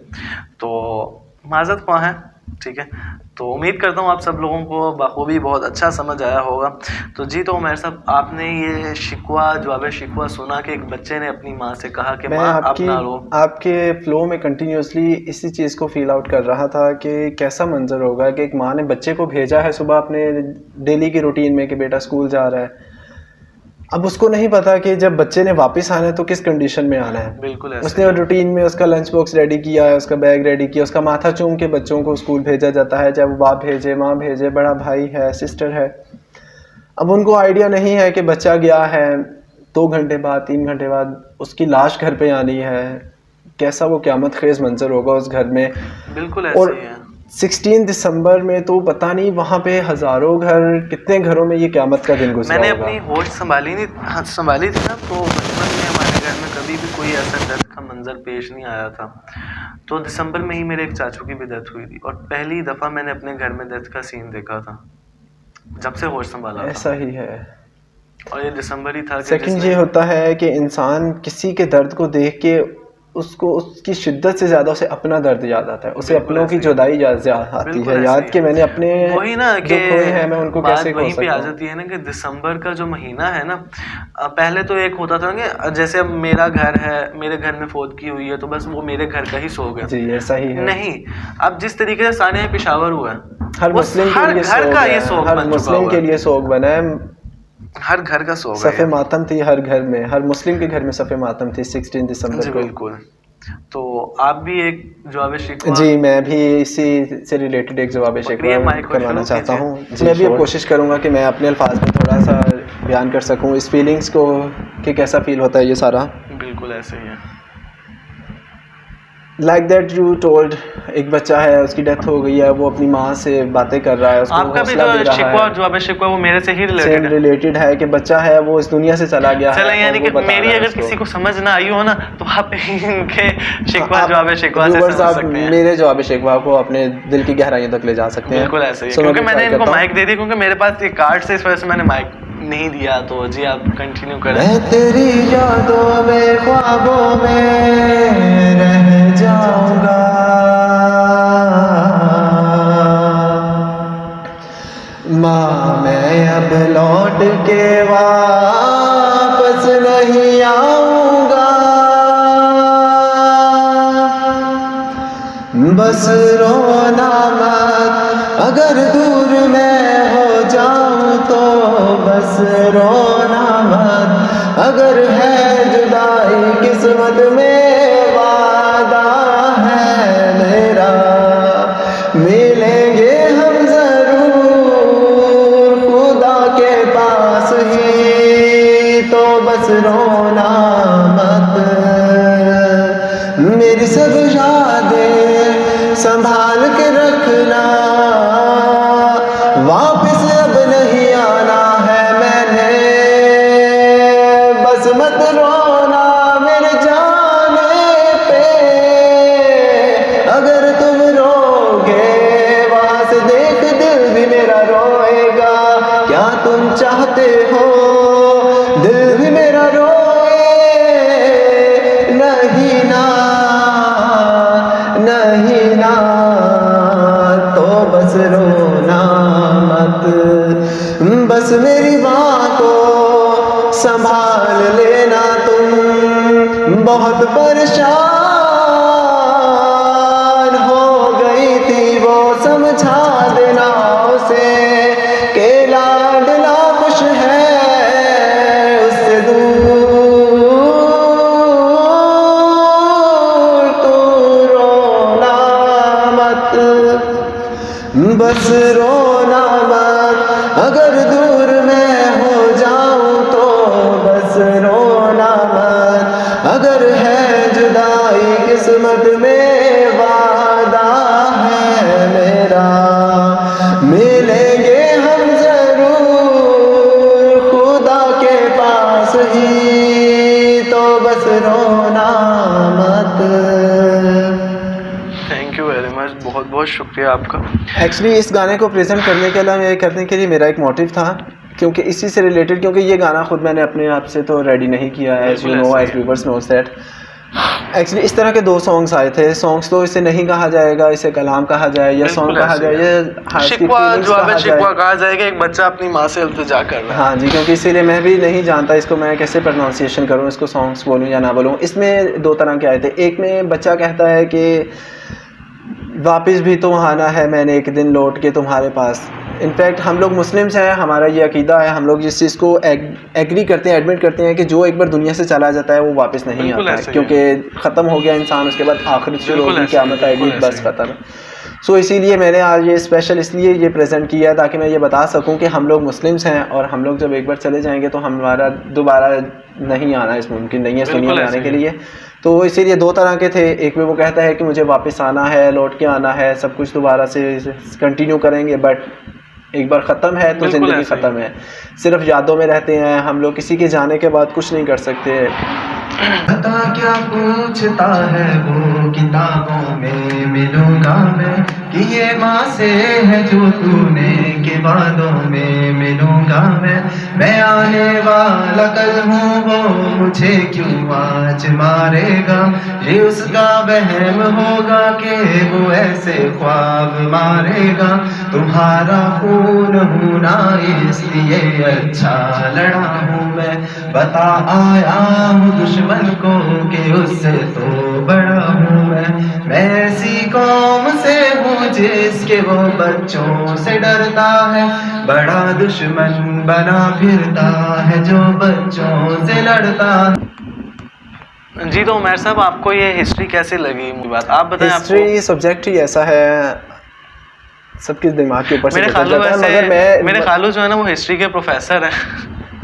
Speaker 2: तो माज़रत ख्वाह है, ठीक है। तो उम्मीद करता हूँ आप सब लोगों को बखूबी बहुत अच्छा समझ आया होगा। तो जी तो उमर साहब आपने ये शिकवा जवाब शिकवा सुना कि एक बच्चे ने अपनी माँ से कहा कि माँ आप ना रो,
Speaker 3: आपके फ्लो में कंटिन्यूसली इसी चीज़ को फील आउट कर रहा था कि कैसा मंजर होगा कि एक माँ ने बच्चे को भेजा है सुबह अपने डेली की रूटीन में कि बेटा स्कूल जा रहा है, अब उसको नहीं पता कि जब बच्चे ने वापस आना है तो किस कंडीशन में आना है।
Speaker 2: बिल्कुल
Speaker 3: उसने रूटीन में उसका लंच बॉक्स रेडी किया है, उसका बैग रेडी किया, उसका माथा चूम के बच्चों को स्कूल भेजा जाता है, चाहे वो बाप भेजे माँ भेजे, बड़ा भाई है सिस्टर है। अब उनको आइडिया नहीं है कि बच्चा गया है 2 घंटे बाद 3 घंटे बाद उसकी लाश घर पे आनी है, कैसा वो क़यामत खेज़ मंजर होगा उस घर में।
Speaker 2: बिल्कुल ऐसे ही है।
Speaker 3: 16 दिसंबर में तो पता नहीं वहाँ पे हज़ारों घर, कितने घरों में ये क़यामत का दिन गुजरा
Speaker 2: मैंने
Speaker 3: होगा।
Speaker 2: अपनी होश संभाली थी ना, तो बचपन में हमारे घर में कभी भी कोई ऐसा डेथ का मंजर पेश नहीं आया था। तो दिसंबर में ही मेरे एक चाचू की भी डेथ हुई थी और पहली दफ़ा मैंने अपने घर में डेथ का सीन देखा था जब से होश संभाला था।
Speaker 3: ऐसा ही है,
Speaker 2: और ये दिसंबर ही था।
Speaker 3: सेकंड ये होता है कि इंसान किसी के दर्द को देख के उसको उसकी शिद्दत से ज़्यादा उसे अपना दर्द याद आता है, उसे अपनों की जुदाई याद आती है, याद कि मैंने अपने
Speaker 2: वही ना कि
Speaker 3: है मैं उनको कैसे
Speaker 2: वहीं पे आ जाती है ना कि दिसंबर का जो महीना है ना, पहले तो एक होता था कि जैसे अब मेरा घर है, मेरे घर में फौत की हुई है तो बस वो मेरे घर का ही सोग है।
Speaker 3: जी ऐसा ही है।
Speaker 2: नहीं, अब जिस तरीके से सानिया पेशावर हुआ है,
Speaker 3: हर मुस्लिम
Speaker 2: हर घर का ये सोग,
Speaker 3: हर मुस्लिम के लिए सोग बना है,
Speaker 2: हर घर का सोग है।
Speaker 3: सफ़े मातम थी हर घर में, हर मुस्लिम के घर में सफ़े मातम थी 16 दिसंबर को।
Speaker 2: बिल्कुल। तो आप भी एक जवाब शिकवा।
Speaker 3: जी मैं भी इसी से रिलेटेड एक जवाब शिकवा करवाना चाहता हूँ। मैं भी अब कोशिश करूँगा कि मैं अपने अल्फाज में थोड़ा सा बयान कर सकूँ इस फीलिंग्स को कि कैसा फील होता है ये सारा।
Speaker 2: बिल्कुल ऐसे ही है।
Speaker 3: लाइक दैट यू टोल्ड, एक बच्चा है उसकी डेथ हो गई है, वो अपनी माँ से बातें कर रहा है, उसको
Speaker 2: आपका भी जो शिकवा जवाब शिकवा वो मेरे से ही
Speaker 3: रिलेटेड है कि बच्चा है वो इस दुनिया से चला गया है।
Speaker 2: यानी कि मेरी अगर किसी को समझ ना आई हो ना तो आप इनके शिकवा जवाब शिकवा से समझ सकते हैं।
Speaker 3: मेरे जवाब शिकवा को अपने दिल की गहराइयों तक ले जा सकते हैं।
Speaker 2: बिल्कुल ऐसे ही, क्योंकि मैंने इनको माइक दे दी, क्योंकि मेरे पास ये कार्ड से इस वजह से मैंने माइक नहीं दिया। तो जी आप कंटिन्यू करें।
Speaker 1: मैं तेरी यादों में ख्वाबों में रह जाऊंगा, माँ मैं अब लौट के वापस नहीं आऊंगा, बस रोना मत, अगर दूर मैं हो जाऊं तो बस
Speaker 3: बस रोना मत, अगर है जुदाई किस्मत में वादा है मेरा, मिलेंगे हम जरूर खुदा के पास ही, तो बस रोना मत। मेरी सब यादें संभाल के रखना, वापस अब नहीं आना है मैंने, बस मत रोना मेरे जाने पे, अगर तुम रोगे वहां से देख दिल भी मेरा रोएगा, क्या तुम चाहते हो दिल भी मेरा रोए? नहीं ना, नहीं ना, तो बस रोना मत, बस मेरी बात को संभाल लेना तुम। बहुत परेशान हो गई थी वो, समझा देना उसे के लाडला खुश है उससे दूर, तू रोना मत, बस रोना मत, अगर दूर मैं हो जाऊं तो बस रोना मत, अगर है जुदाई किस्मत में वादा है मेरा, मिलेंगे हम जरूर खुदा के पास ही, तो बस रोना मत।
Speaker 2: थैंक यू वेरी मच, बहुत बहुत शुक्रिया आपका।
Speaker 3: एक्चुअली इस गाने को प्रेजेंट करने के लिए मेरा एक मोटिव था, क्योंकि इसी से रिलेटेड, क्योंकि ये गाना खुद मैंने अपने आप से तो रेडी नहीं किया है, as you know, as viewers know that. Actually इस तरह के 2 सॉन्ग्स आए थे। सॉन्ग्स तो इसे नहीं कहा जाएगा, इसे कलाम कहा जाए या सॉन्ग कहा जाए, या
Speaker 2: शिकवा कहा जाएगा, एक बच्चा अपनी माँ से इल्तिजा कर रहा है।
Speaker 3: हाँ जी, क्योंकि इसीलिए मैं भी नहीं जानता इसको मैं कैसे प्रोनाउंसिएशन करूँ, इसको सॉन्ग्स बोलूँ या ना बोलूँ। इसमें 2 तरह के आए थे। एक में बच्चा कहता है कि वापस भी तो आना है मैंने एक दिन लौट के तुम्हारे पास। इनफैक्ट हम लोग मुस्लिम्स हैं, हमारा ये अकीदा है, हम लोग जिस चीज़ को एग्री करते हैं, एडमिट करते हैं कि जो एक बार दुनिया से चला जाता है वो वापस नहीं आता है, क्योंकि ख़त्म हो गया इंसान, उसके बाद आखिरत शुरू होगी, क़यामत आएगी, बस ख़त्म। सो इसीलिए मैंने आज ये स्पेशल इसलिए ये प्रेजेंट किया ताकि मैं ये बता सकूं कि हम लोग मुस्लिम्स हैं और हम लोग जब एक बार चले जाएंगे तो हमारा दोबारा नहीं आना इस मुमकिन नहीं है इस दुनिया में आने के लिए। तो इसीलिए 2 तरह के थे। एक में वो कहता है कि मुझे वापस आना है, लौट के आना है, सब कुछ दोबारा से कंटिन्यू करेंगे, बट एक बार ख़त्म है तो ज़िंदगी ख़त्म है, सिर्फ यादों में रहते हैं हम लोग, किसी के जाने के बाद कुछ नहीं कर सकते।
Speaker 1: पता क्या पूछता है वो किताबों में मिलूंगा मैं, कि ये माँ से है जो तूने के वादों में मिलूंगा मैं आने वाला कल हूँ वो मुझे क्यों आज मारेगा, ये उसका वहम होगा कि वो ऐसे ख्वाब मारेगा, तुम्हारा खून हूँ ना इसलिए अच्छा लड़ा हूँ मैं, बता आया हूँ दुश्मन को कि उससे तो बड़ा हूँ मैं ऐसी कौम से हूँ जिसके वो बच्चों से डरता है, बड़ा दुश्मन बना फिरता है जो बच्चों से लड़ता है।
Speaker 2: जी तो उमर साहब, आपको ये हिस्ट्री कैसी लगी? बात आप बताएं।
Speaker 3: हिस्ट्री सब्जेक्ट ही ऐसा है, सबके दिमाग के ऊपर से गुजर जाता है, मगर
Speaker 2: मेरे खालू जो है ना वो हिस्ट्री के प्रोफेसर हैं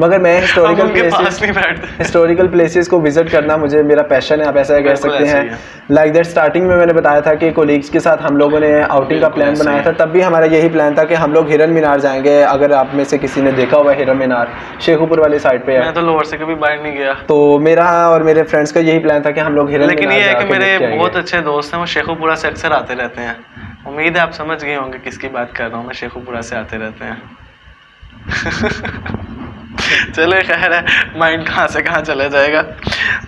Speaker 3: मगर मैं हिस्टोरिकल प्लेसेस को विजिट करना मुझे मेरा पैशन है, आप ऐसा कह सकते हैं। लाइक दैट स्टार्टिंग में मैंने बताया था कि कोलीग्स के साथ हम लोगों ने आउटिंग का प्लान बनाया था, तब भी हमारा यही प्लान था कि हम लोग हिरन मीनार जाएंगे। अगर आप में से किसी ने देखा हुआ हिरन मीनार शेखुपुर वाली साइड पे है,
Speaker 2: मैं तो लोअर से कभी बाहर नहीं गया।
Speaker 3: तो मेरा और मेरे फ्रेंड्स का यही प्लान था कि हम लोग हिरन मीनार,
Speaker 2: लेकिन ये है कि मेरे बहुत अच्छे दोस्त हैं, वो शेखुपुरा से अक्सर आते रहते हैं। उम्मीद है आप समझ गए होंगे किसकी बात कर रहा हूँ मैं, शेखुपुरा से आते रहते हैं चले खैर है, माइंड कहाँ से कहाँ चला जाएगा।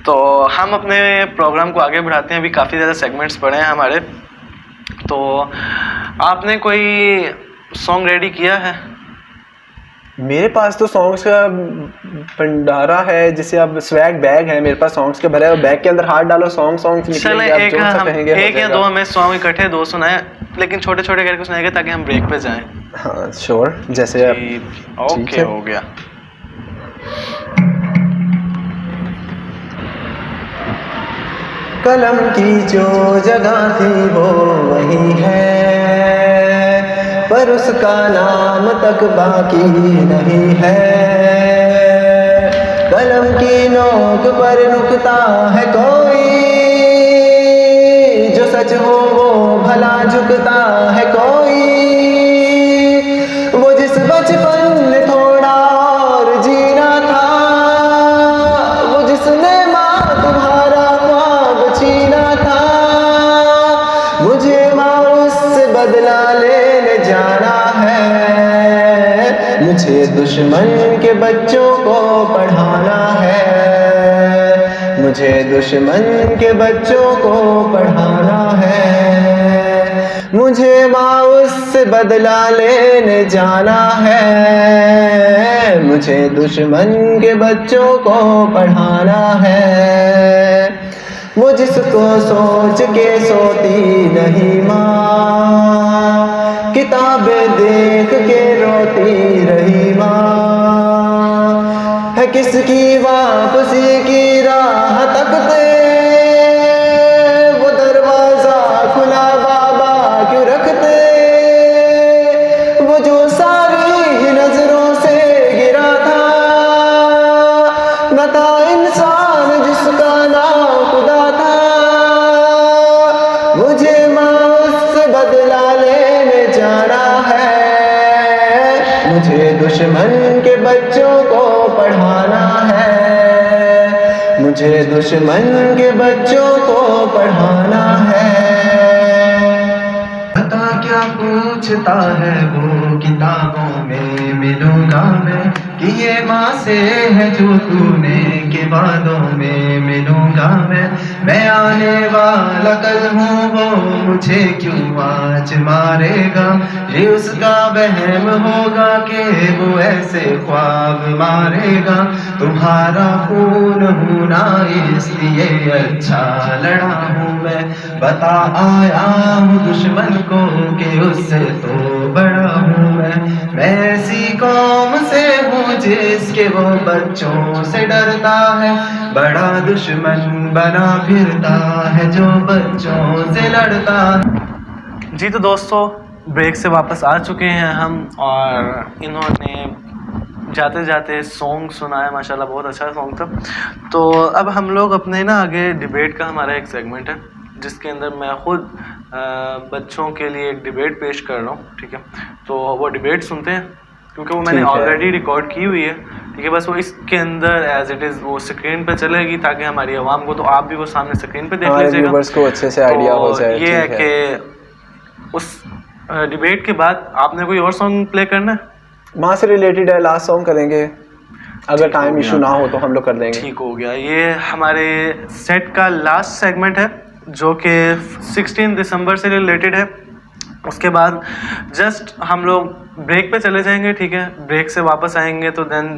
Speaker 2: तो हम अपने प्रोग्राम को आगे बढ़ाते हैं। अभी काफ़ी ज़्यादा सेगमेंट्स पड़े हैं हमारे, तो आपने कोई सॉन्ग रेडी किया है?
Speaker 3: मेरे पास तो सॉन्ग्स का भंडारा है, जिसे अब स्वैग बैग है मेरे पास सॉन्ग्स के भरे, बैग के अंदर हाथ डालो सॉन्ग्स निकलेंगे, आप जो सा कहेंगे।
Speaker 2: एक या 2 हमें सॉन्ग इकट्ठे 2 सुनाए, लेकिन छोटे छोटे करके सुनाएंगे ताकि हम ब्रेक पे जाएं।
Speaker 3: हाँ श्योर, जैसे
Speaker 2: ओके हो गया।
Speaker 3: कलम की जो जगह थी वो वही है, पर उसका नाम तक बाकी नहीं है। कलम की नोक पर नुकता है कोई, जो सच हो वो भला झुकता है कोई। वो जिस बचपन में थोड़ा और जीना था, वो जिसने माँ तुम्हारा ख्वाब छीना था, मुझे माँ उससे बदला लेने जाना है। मुझे दुश्मन के बच्चों को पढ़ाना है, मुझे दुश्मन के बच्चों को पढ़ाना है। मुझे माँ उससे बदला लेने जाना है, मुझे दुश्मन के बच्चों को पढ़ाना है। वो जिसको सोच के सोती नहीं माँ, किताबें देख के रोती रही माँ, है किसकी वापसी की राह तकते, वो दरवाजा खुला बाबा क्यों रखते। वो जो सारी नजरों से गिरा था, न था इंसान जिसका नाम खुदा था। मुझे माँ उससे बदला लेने जाना है, मुझे दुश्मन के बच्चों को पढ़ाना है, मुझे दुश्मन के बच्चों को पढ़ाना है।
Speaker 1: पता क्या पूछता है वो किताबों में मिलूंगा मैं, कि ये माँ से है जो तूने के वादों में मिलूंगा मैं आने वाला कल हूँ वो मुझे क्यों आज मारेगा। ये उसका वहम होगा कि वो ऐसे ख्वाब मारेगा। तुम्हारा खून हूँ ना इसलिए अच्छा लड़ा हूँ मैं, बता आया हूँ दुश्मन को कि उससे तो बड़ा हूँ मैं ऐसी कौम से हूँ जिसके वो बच्चों से डरता है। बड़ा दुश्मन बना फिरता है जो बच्चों से लड़ता है।
Speaker 2: जी तो दोस्तों, ब्रेक से वापस आ चुके हैं हम, और इन्होंने जाते जाते सॉन्ग सुनाया, माशाल्लाह बहुत अच्छा सॉन्ग था। तो अब हम लोग अपने ना आगे डिबेट का हमारा एक सेगमेंट है, जिसके अंदर मैं ख़ुद बच्चों के लिए एक डिबेट पेश कर रहा हूँ, ठीक है। तो वो डिबेट सुनते हैं, क्योंकि वो मैंने ऑलरेडी रिकॉर्ड की हुई है, ठीक है। बस वो इसके अंदर एज इट इज़ वो स्क्रीन पे चलेगी, ताकि हमारी आवाम को, तो आप भी वो सामने स्क्रीन पे देख लीजिएगा,
Speaker 3: व्यूअर्स को अच्छे से आइडिया हो जाए।
Speaker 2: ये है कि उस डिबेट के बाद आपने कोई और सॉन्ग प्ले करना है,
Speaker 3: माँ से रिलेटेड है, लास्ट सॉन्ग करेंगे, अगर टाइम इशू ना हो तो हम लोग कर देंगे।
Speaker 2: ठीक हो गया। ये हमारे सेट का लास्ट सेगमेंट है, जो कि 16 दिसंबर से रिलेटेड है। उसके बाद जस्ट हम लोग ब्रेक पे चले जाएंगे, ठीक है। ब्रेक से वापस आएंगे तो then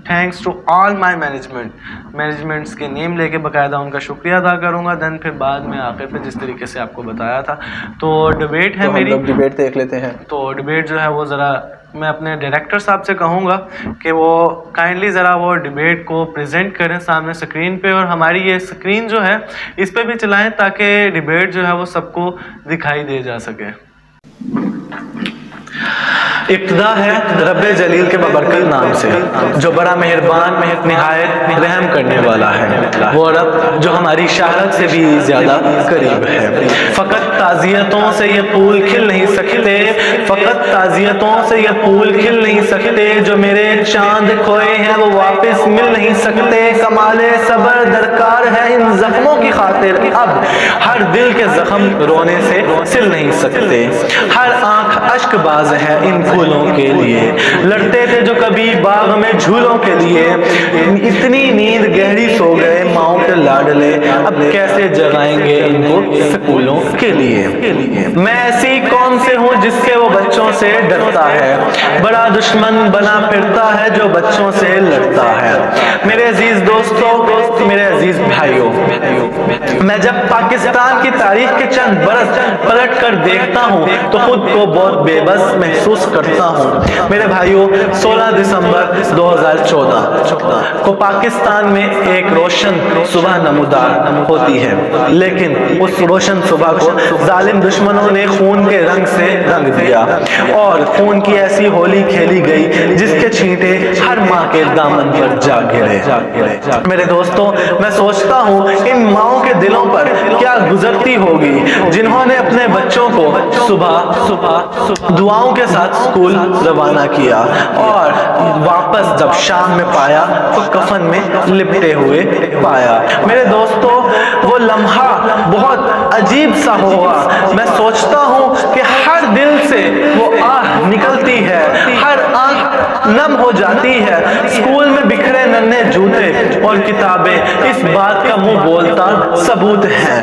Speaker 2: thanks to all my managements के नेम लेके बाकायदा उनका शुक्रिया अदा करूंगा। देन फिर बाद में आखिर पे जिस तरीके से आपको बताया था, तो डिबेट है
Speaker 3: तो
Speaker 2: मेरी,
Speaker 3: हम लोग डिबेट देख लेते हैं।
Speaker 2: तो डिबेट जो है वो ज़रा मैं अपने डायरेक्टर साहब से कहूँगा कि वो काइंडली ज़रा वो डिबेट को प्रेजेंट करें सामने स्क्रीन पे, और हमारी ये स्क्रीन जो है इस पे भी चलाएं, ताकि डिबेट जो है वो सबको दिखाई दे जा सके। इब्तिदा है रब्बे जलील के बबरकत नाम से, जो बड़ा मेहरबान निहायत रहम करने वाला है, वो रब जो हमारी शाहरत से भी ज़्यादा करीब है। फ़कत ताज़ियतों से ये फूल खिल नहीं सकते, फ़कत ताज़ियतों से ये फूल खिल नहीं सकते, जो मेरे चांद खोए हैं वो वापस मिल नहीं सकते। कमाले सब्र दरकार है इन ज़ख्मों की खातिर, अब हर दिल के ज़ख्म रोने से सिल नहीं सकते। हर आँख अश्कबाज है इन फूलों के लिए, लड़ते थे जो कभी बाग में झूलों के लिए। इतनी नींद गहरी सो गए माओ के लाडले, अब कैसे जगाएंगे इनको स्कूलों के लिए। मैं ऐसी कौन से हूँ जिसके वो बच्चों से डरता है, बड़ा दुश्मन बना फिरता है जो बच्चों से लड़ता है। मेरे अजीज दोस्तों, मेरे अजीज भाइयों, मैं जब पाकिस्तान की तारीख के चंद बरस पलट कर देखता हूँ तो खुद को बहुत बेबस महसूस करता हूँ। मेरे भाइयों, 16 16 दिसंबर 2014 को पाकिस्तान में एक रोशन सुबह नमूदार होती है, लेकिन उस रोशन सुबह को जालिम दुश्मनों ने खून के रंग से रंग दिया और खून की ऐसी होली खेली गई जिसके छींटे हर माँ के दामन पर जा गिरे। मेरे दोस्तों, मैं सोचता हूँ इन माओं के दिलों पर क्या गुजरती होगी जिन्होंने अपने बच्चों को सुबह दुआओं के साथ स्कूल रवाना किया और वापस जब शाम में पाया तो कफन में लिपटे हुए पाया। मेरे दोस्तों, वो लम्हा बहुत अजीब सा होगा। मैं सोचता हूँ कि हर दिल से वो आह निकलती है, हर आंख नम हो जाती है। स्कूल में बिखरे नन्हे जूते और किताबें इस बात का मुंह बोलता सबूत है।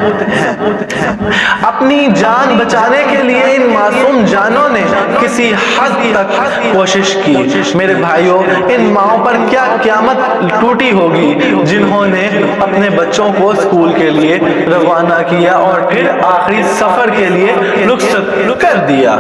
Speaker 2: अपनी जान बचाने के लिए इन मासूम जानों ने किसी हद तक कोशिश की। मेरे भाइयों, इन माओं पर क्या क़यामत टूटी होगी जिन्होंने अपने बच्चों को स्कूल के लिए रवाना किया और फिर आखिरी सफर के लिए रुखसत कर दिया।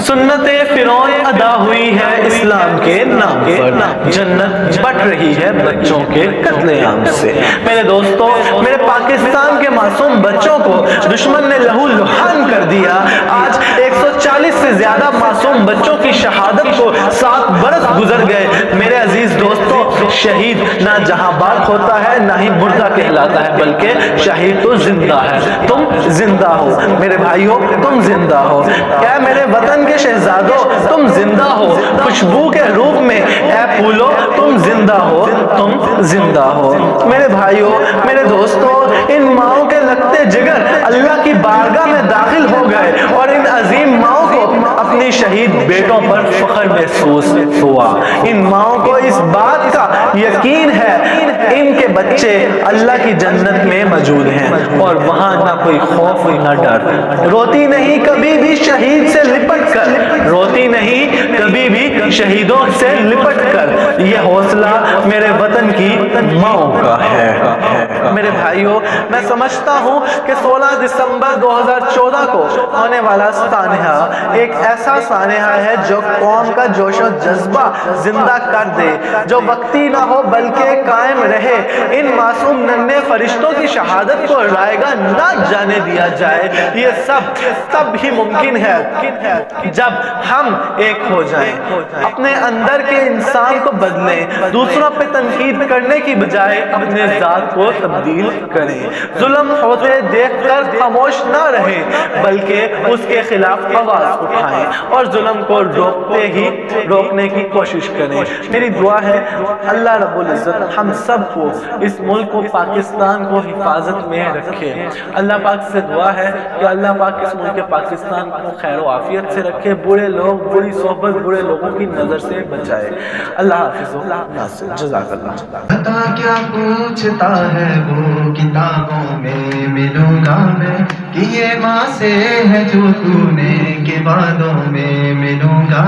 Speaker 2: सुन्नते फिरौन अदा हुई है इस्लाम के नाम पर, जन्नत बट रही है बच्चों के कत्लेआम से। मेरे दोस्तों, मेरे पाकिस्तान के मासूम बच्चों को दुश्मन ने लहू लुहान कर दिया। आज 140 से ज्यादा मासूम बच्चों की शहादत को 7 बरस गुजर गए। मेरे अजीज दोस्तों, शहीद ना जहां बाग होता है ना ही मुर्दा कहलाता है, बल्कि शहीद तो जिंदा है। तुम जिंदा हो मेरे भाइयों, तुम जिंदा हो। क्या मेरे वतन के शहजादों, तुम जिंदा हो। खुशबू के रूप में ऐ फूलो, तुम जिंदा हो, तुम जिंदा हो। मेरे भाइयों, मेरे दोस्तों, इन माओं के लगते जिगर अल्लाह की बारगाह में दाखिल हो गए और इन अजीम माओं को अपनी शहीद बेटों पर फख्र महसूस हुआ। इन माओं को इस बात का यकीन है इनके बच्चे अल्लाह की जन्नत में मौजूद हैं और वहां ना कोई खौफ ना डर। रोती नहीं कभी भी शहीद से लिपट कर, रोती नहीं कभी भी शहीदों से लिपट कर। यह हौसला मेरे वतन की माओं का है। मेरे भाइयों, मैं समझता हूँ कि 16 दिसंबर 2014 को होने वाला सानहा एक ऐसा सानहा है जो कौम का जोश और जज्बा जिंदा कर दे, जो वक्ती ना हो बल्कि कायम रहे। इन मासूम नन्हे फरिश्तों की शहादत को रायगा ना जाने दिया जाए। ये सब तब ही मुमकिन है जब हम एक हो जाएं, अपने अंदर के इंसान को बदलें, दूसरों पे तनकीद करने की बजाय अपने जात को तब्दील करें, जुल्म होते देखकर खामोश ना रहें बल्कि उसके खिलाफ आवाज उठाएं और जुल्म को रोकने की कोशिश करें। मेरी दुआ है अल्लाह रब्बुल इज्जत हम सबको, इस मुल्क को, पाकिस्तान को हिफाजत में रखे। अल्लाह पाक से दुआ है कि अल्लाह पाक इस मुल्क पाकिस्तान को खैर आफियत से रखे, बुरे लोग, बुरी सोहबत, बुरे लोगों की नजर से बचाए। अल्लाह हाफिज़, जज़ाकल्लाह।
Speaker 1: पता क्या पूछता है वो किताबों में मिलूंगा मैं, कि ये माँ से है जो तूने के वादों में मिलूंगा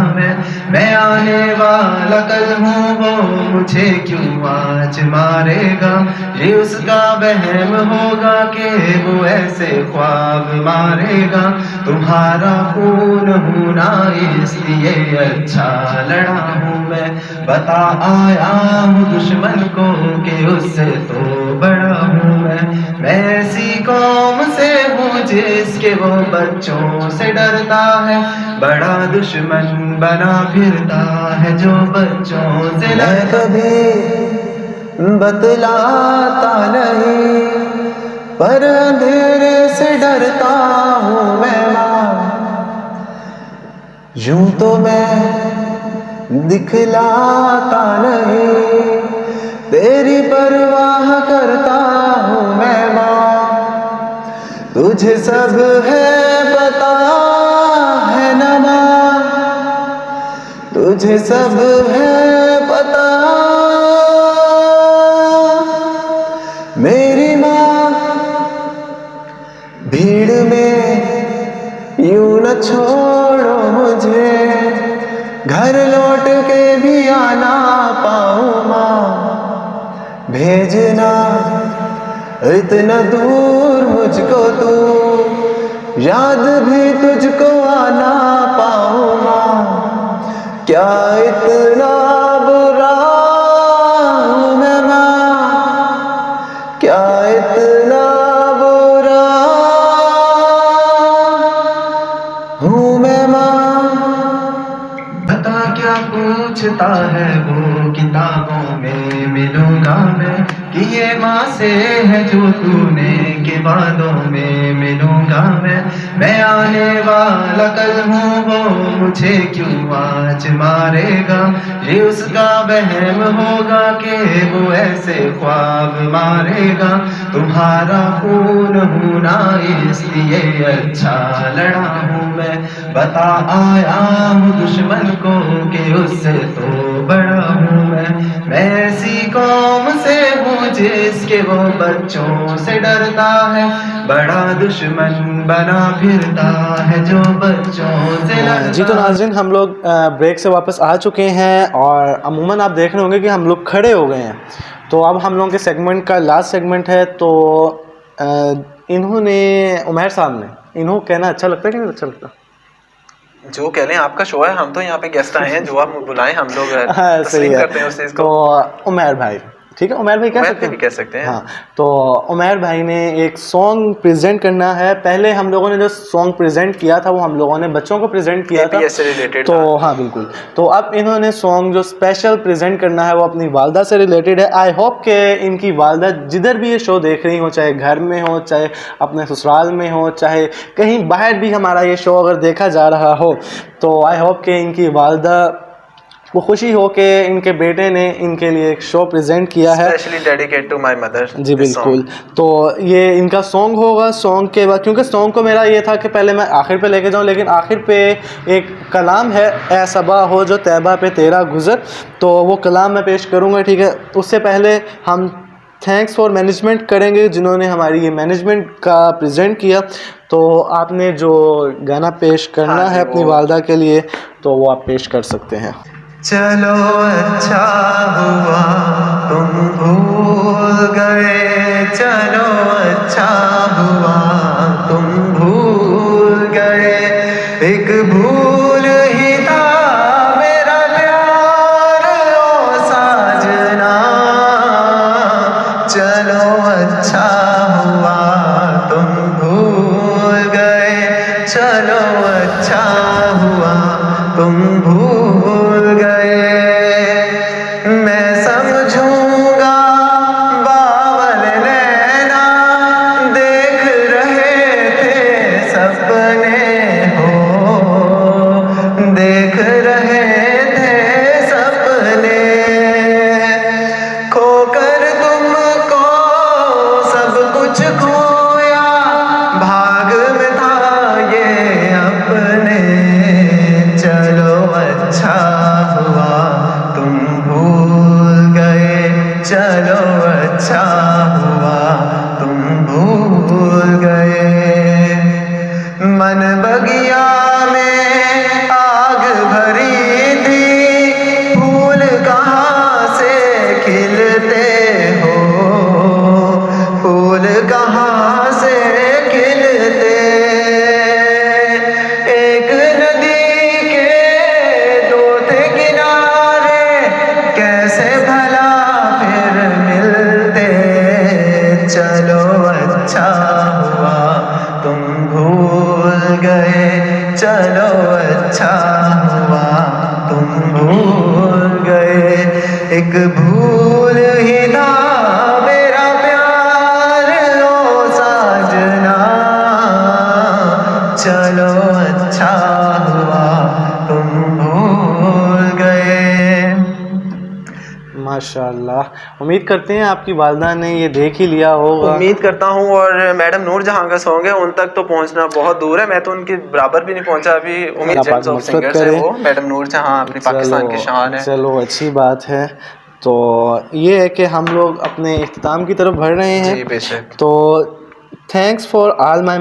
Speaker 1: मैं आने वाला कल हूँ वो मुझे क्यों आज मारेगा, ये उसका वहम होगा कि वो ऐसे ख्वाब मारेगा। तुम्हारा खून हूँ ना इसलिए अच्छा लड़ा हूँ मैं, बता आया हूँ दुश्मन को कि उससे तो बड़ा हूँ मैं ऐसी कौम से हूँ जिसके वो बच्चों से डरता है, बड़ा दुश्मन बना फिरता है जो बच्चों से
Speaker 3: मैं कभी बतलाता नहीं पर अंधेरे से डरता हूँ मैं माँ, यूं तो मैं दिखलाता नहीं, तेरी परवाह करता हूँ मैं माँ, तुझे सब है पता है ना माँ, तुझे सब है पता। मेरी माँ भीड़ में यूं न छोड़ो मुझे, घर लौट के भी आना पाऊँ माँ, भेजना इतना दूर मुझको तू, याद भी तुझको आना पाऊँ माँ। क्या इतना बुरा हूँ मैं माँ, क्या इतना बुरा हूँ मैं माँ।
Speaker 1: बता क्या पूछता है वो किताबों में मिलूंगा मैं, कि ये माँ से है जो तूने के वादों में मिलूंगा मैं आने वाला कल हूँ वो मुझे क्यों आज मारेगा, ये उसका वहम होगा कि वो ऐसे ख्वाब मारेगा। तुम्हारा खून हूँ ना इसलिए अच्छा लड़ा हूँ मैं, बता आया हूँ दुश्मन को कि उससे तो बड़ा हूँ मैं ऐसी कौम से हूँ जिसके वो बच्चों से डरता है, बड़ा दुश्मन बना फिरता है जो बच्चों से लड़ता।
Speaker 2: जी तो नाज़रीन, हम लोग ब्रेक से वापस आ चुके हैं और अमूमन आप देख रहे होंगे कि हम लोग खड़े हो गए हैं। तो अब हम लोगों के सेगमेंट का लास्ट सेगमेंट है। तो इन्होंने उमैर साहब ने इन्हों कहना अच्छा लगता है कि नहीं अच्छा लगता?
Speaker 3: जो कह लें, आपका शो है, हम तो यहाँ पे गेस्ट आए हैं, जो आप बुलाएं हम लोग
Speaker 2: हाँ, सही
Speaker 3: तस्लीम
Speaker 2: है।
Speaker 3: करते हैं उस चीज़ को।
Speaker 2: तो उमैर भाई, ठीक है, उमैर भाई कह सकते हैं?
Speaker 3: भी कह सकते हैं।
Speaker 2: हाँ, तो उमैर भाई ने एक सॉन्ग प्रेजेंट करना है। पहले हम लोगों ने जो सॉन्ग प्रेजेंट किया था वो हम लोगों ने बच्चों को प्रेजेंट किया था,
Speaker 3: APS से रिलेटेड
Speaker 2: तो हाँ बिल्कुल। तो अब इन्होंने सॉन्ग जो स्पेशल प्रेजेंट करना है वो अपनी वालदा से रिलेटेड है। आई होप कि इनकी वालदा जिधर भी ये शो देख रही हो, चाहे घर में हो, चाहे अपने ससुराल में हो, चाहे कहीं बाहर भी हमारा ये शो अगर देखा जा रहा हो, तो आई होप कि इनकी वालदा वो खुशी हो कि इनके बेटे ने इनके लिए एक शो प्रेजेंट किया है,
Speaker 3: specially dedicate to my mother.
Speaker 2: जी बिल्कुल। तो ये इनका सॉन्ग होगा। सॉन्ग के बाद, क्योंकि सॉन्ग को मेरा ये था कि पहले मैं आखिर पे लेके जाऊं, लेकिन आखिर पे एक कलाम है, ए सबा हो जो तैबा पे तेरा गुज़र, तो वो कलाम मैं पेश करूँगा, ठीक है। उससे पहले हम थैंक्स फॉर मैनेजमेंट करेंगे जिन्होंने हमारी ये मैनेजमेंट का प्रेजेंट किया। तो आपने जो गाना पेश करना है अपनी वालदा के लिए, तो वो आप पेश कर सकते हैं।
Speaker 1: चलो अच्छा हुआ तुम भूल गए, चलो अच्छा हुआ तुम भूल गए, एक भूल ही था मेरा प्यार ओ साजना, चलो अच्छा हुआ तुम भूल गए, चलो अच्छा हुआ तुम भूल गए। मैं समझूंगा बावल नैना देख रहे थे सपने हो, देख रहे थे सपने, खोकर तुमको सब कुछ खोया, भाग में था ये अपने, चलो अच्छा हुआ तुम भूल गए, चलो अच्छा हुआ तुम भूल गए। मन बगिया में आग भरी थी, फूल कहाँ से खिलते हो, फूल कहाँ से खिलते, एक नदी के दो थे किनारे, कैसे भला फिर मिलते, चलो अच्छा हुआ तुम भूल गए, चलो अच्छा हुआ तुम भूल गए, एक भूल ही था मेरा प्यार ओ साजना, चलो अच्छा हुआ तुम भूल गए।
Speaker 2: माशाल्लाह, उम्मीद करते हैं आपकी वालदा ने ये देख ही लिया होगा।
Speaker 3: उम्मीद करता हूँ। और मैडम नूर जहाँ का सॉन्ग है उन तक तो पहुँचना बहुत दूर है, मैं तो उनके बराबर भी नहीं पहुँचा अभी। उम्मीद सिंगर्स है वो मैडम नूर जहाँ अपनी पाकिस्तान की शान है।
Speaker 2: चलो अच्छी बात है। तो ये है कि हम लोग अपने इख्तिताम की तरफ बढ़ रहे हैं।
Speaker 3: जी बेशक।
Speaker 2: तो thanks for all my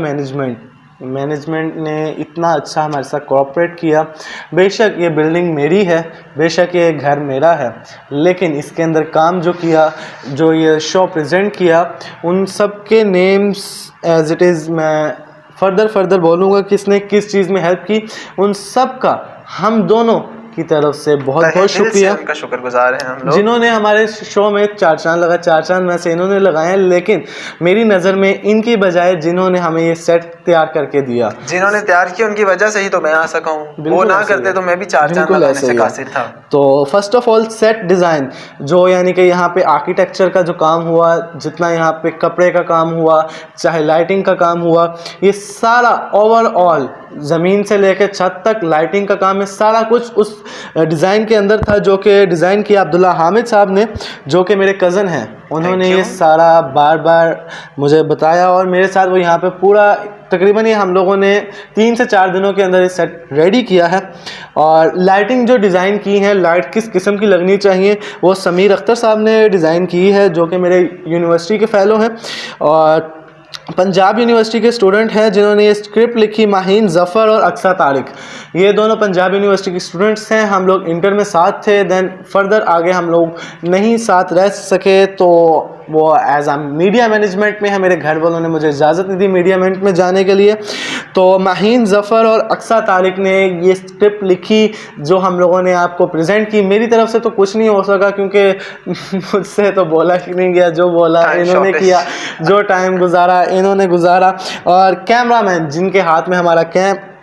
Speaker 2: management ने इतना अच्छा हमारे साथ कोऑपरेट किया। बेशक ये बिल्डिंग मेरी है, बेशक ये घर मेरा है, लेकिन इसके अंदर काम जो किया, जो ये शो प्रेजेंट किया, उन सब के नेम्स एज इट इज़ मैं फर्दर बोलूँगा किसने किस चीज़ में हेल्प की। उन सब का हम दोनों की तरफ से बहुत
Speaker 3: तहे
Speaker 2: बहुत
Speaker 3: दिल से
Speaker 2: शुक्रिया,
Speaker 3: उनका शुक्रगुजार हैं हम लोग।
Speaker 2: जिन्होंने हमारे शो में 4 चांद लगा। 4 चांद में से इन्होंने लगाए हैं, लेकिन मेरी नज़र में इनकी बजाय जिन्होंने हमें ये सेट तैयार करके दिया,
Speaker 3: जिन्होंने तैयार किया उनकी वजह से ही तो मैं आ सका हूँ। वो
Speaker 2: बिल्कुल
Speaker 3: ना
Speaker 2: ऐसे ही
Speaker 3: करते
Speaker 2: है।
Speaker 3: तो मैं भी 4 चांद
Speaker 2: बिल्कुल
Speaker 3: लगाने
Speaker 2: ऐसे
Speaker 3: से
Speaker 2: ही है।
Speaker 3: कासिर था।
Speaker 2: तो first of all set design, जो यानी कि यहाँ पे आर्किटेक्चर का जो काम हुआ, जितना यहाँ पे कपड़े का काम हुआ, चाहे लाइटिंग का काम हुआ, ये सारा ओवरऑल ज़मीन से लेकर छत तक लाइटिंग का काम है, सारा कुछ उस डिज़ाइन के अंदर था, जो कि डिज़ाइन किया अब्दुल्ला हामिद साहब ने, जो कि मेरे कज़न हैं। उन्होंने
Speaker 3: Thank you.
Speaker 2: ये सारा बार बार मुझे बताया और मेरे साथ वो यहाँ पे पूरा तकरीबन ये हम लोगों ने 3 से 4 दिनों के अंदर ये सेट रेडी किया है। और लाइटिंग जो डिज़ाइन की है, लाइट किस किस्म की लगनी चाहिए, वो समीर अख्तर साहब ने डिज़ाइन की है, जो कि मेरे यूनिवर्सिटी के फ़ेलो हैं और पंजाब यूनिवर्सिटी के स्टूडेंट हैं, जिन्होंने ये स्क्रिप्ट लिखी। माहीन ज़फ़र और अक्सा तारिक, ये दोनों पंजाब यूनिवर्सिटी के स्टूडेंट्स हैं। हम लोग इंटर में साथ थे, देन फर्दर आगे हम लोग नहीं साथ रह सके, तो वो एज आ मीडिया मैनेजमेंट में है। मेरे घर वालों ने मुझे इजाज़त नहीं दी मीडिया मैनेजमेंट में जाने के लिए, तो माहीन ज़फ़र और अक्सा तारिक ने ये स्क्रिप्ट लिखी, जो हम लोगों ने आपको प्रेजेंट की। मेरी तरफ से तो कुछ नहीं हो सका, क्योंकि मुझसे तो बोला ही नहीं गया, जो बोला इन्होंने किया, जो टाइम गुजारा इन्होंने गुजारा। और कैमरामैन, जिनके हाथ में हमारा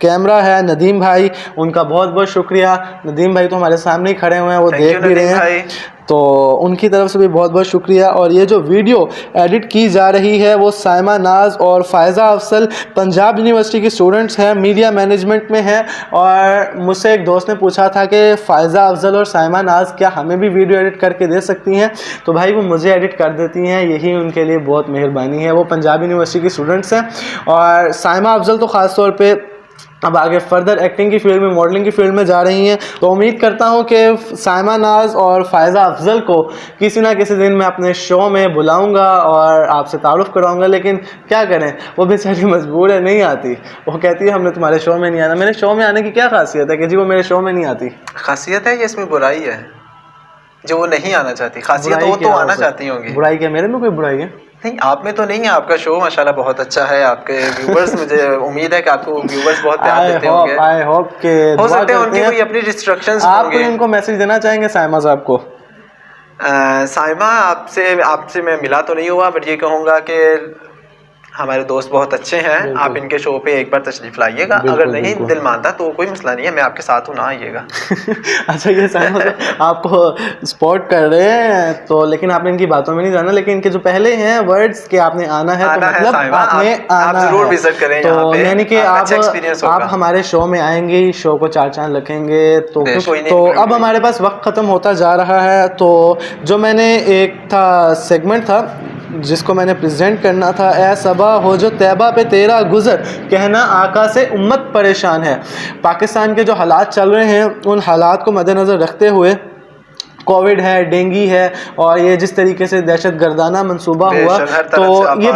Speaker 2: कैमरा है, नदीम भाई, उनका बहुत बहुत शुक्रिया। नदीम भाई तो हमारे सामने ही खड़े हुए हैं, वो देख भी रहे हैं, तो उनकी तरफ से भी बहुत बहुत शुक्रिया। और ये जो वीडियो एडिट की जा रही है, वो साइमा नाज और फ़ायज़ा अफसल पंजाब यूनिवर्सिटी की स्टूडेंट्स हैं, मीडिया मैनेजमेंट में हैं। और मुझसे एक दोस्त ने पूछा था कि फ़ायज़ा अफसल और साइमा नाज क्या हमें भी वीडियो एडिट करके दे सकती हैं, तो भाई वो मुझे एडिट कर देती हैं, यही उनके लिए बहुत मेहरबानी है। वो पंजाब यूनिवर्सिटी की स्टूडेंट्स हैं और साइमा अफजल तो ख़ास तौर पे अब आगे फर्दर एक्टिंग की फील्ड में, मॉडलिंग की फील्ड में जा रही हैं। तो उम्मीद करता हूं कि साइमा नाज और फ़ायज़ा अफजल को किसी ना किसी दिन मैं अपने शो में बुलाऊंगा और आपसे तारुफ़ कराऊंगा, लेकिन क्या करें, वो बेचारी मजबूर है, नहीं आती। वो कहती है हमने तुम्हारे शो में नहीं आना। मेरे शो में आने की क्या खासियत है कि जी वो मेरे शो में नहीं आती?
Speaker 3: खासियत है, ये इसमें बुराई है जो वो नहीं आना चाहती। खासियत वो तो आना चाहती होंगी।
Speaker 2: बुराई क्या, मेरे में कोई बुराई है?
Speaker 3: नहीं, आप में तो नहीं है। आपका शो माशाल्लाह बहुत अच्छा है। आपके व्यूवर्स, मुझे उम्मीद है कि आपको व्यूवर्स बहुत प्यार देते होंगे।
Speaker 2: आई होप के
Speaker 3: हो सकते हैं उनकी कोई अपनी रिस्ट्रिक्शंस
Speaker 2: आप
Speaker 3: होंगे।
Speaker 2: इनको मैसेज देना चाहेंगे साइमा साहब को?
Speaker 3: साइमा, आपसे मैं मिला तो नहीं हुआ, बट ये कहूँगा कि हमारे दोस्त बहुत अच्छे हैं। आप इनके शो पे एक बार तशरीफ लाइएगा। अगर नहीं दिल मानता तो कोई मसला नहीं है, मैं आपके साथ हूँ, ना आइएगा।
Speaker 2: अच्छा, ये साइमा आपको सपोर्ट कर रहे हैं तो, लेकिन आपने इनकी बातों में नहीं जाना। लेकिन इनके जो पहले हैं वर्ड्स कि आपने आना है, तो मतलब आपने आना
Speaker 3: जरूर विजिट करें
Speaker 2: तो
Speaker 3: यहाँ पे।
Speaker 2: यानी कि आप हमारे शो में आएंगे, शो को 4 चांद रखेंगे। तो अब हमारे पास वक्त ख़त्म होता जा रहा है, तो जो मैंने एक था सेगमेंट था जिसको मैंने प्रेजेंट करना था, ए सबा हो जो तैबा पे तेरा गुज़र, कहना आका से उम्मत परेशान है। पाकिस्तान के जो हालात चल रहे हैं, उन हालात को मद्देनज़र रखते हुए, कोविड है, डेंगी है और ये जिस तरीके से दहशत गर्दाना मंसूबा हुआ, तो ये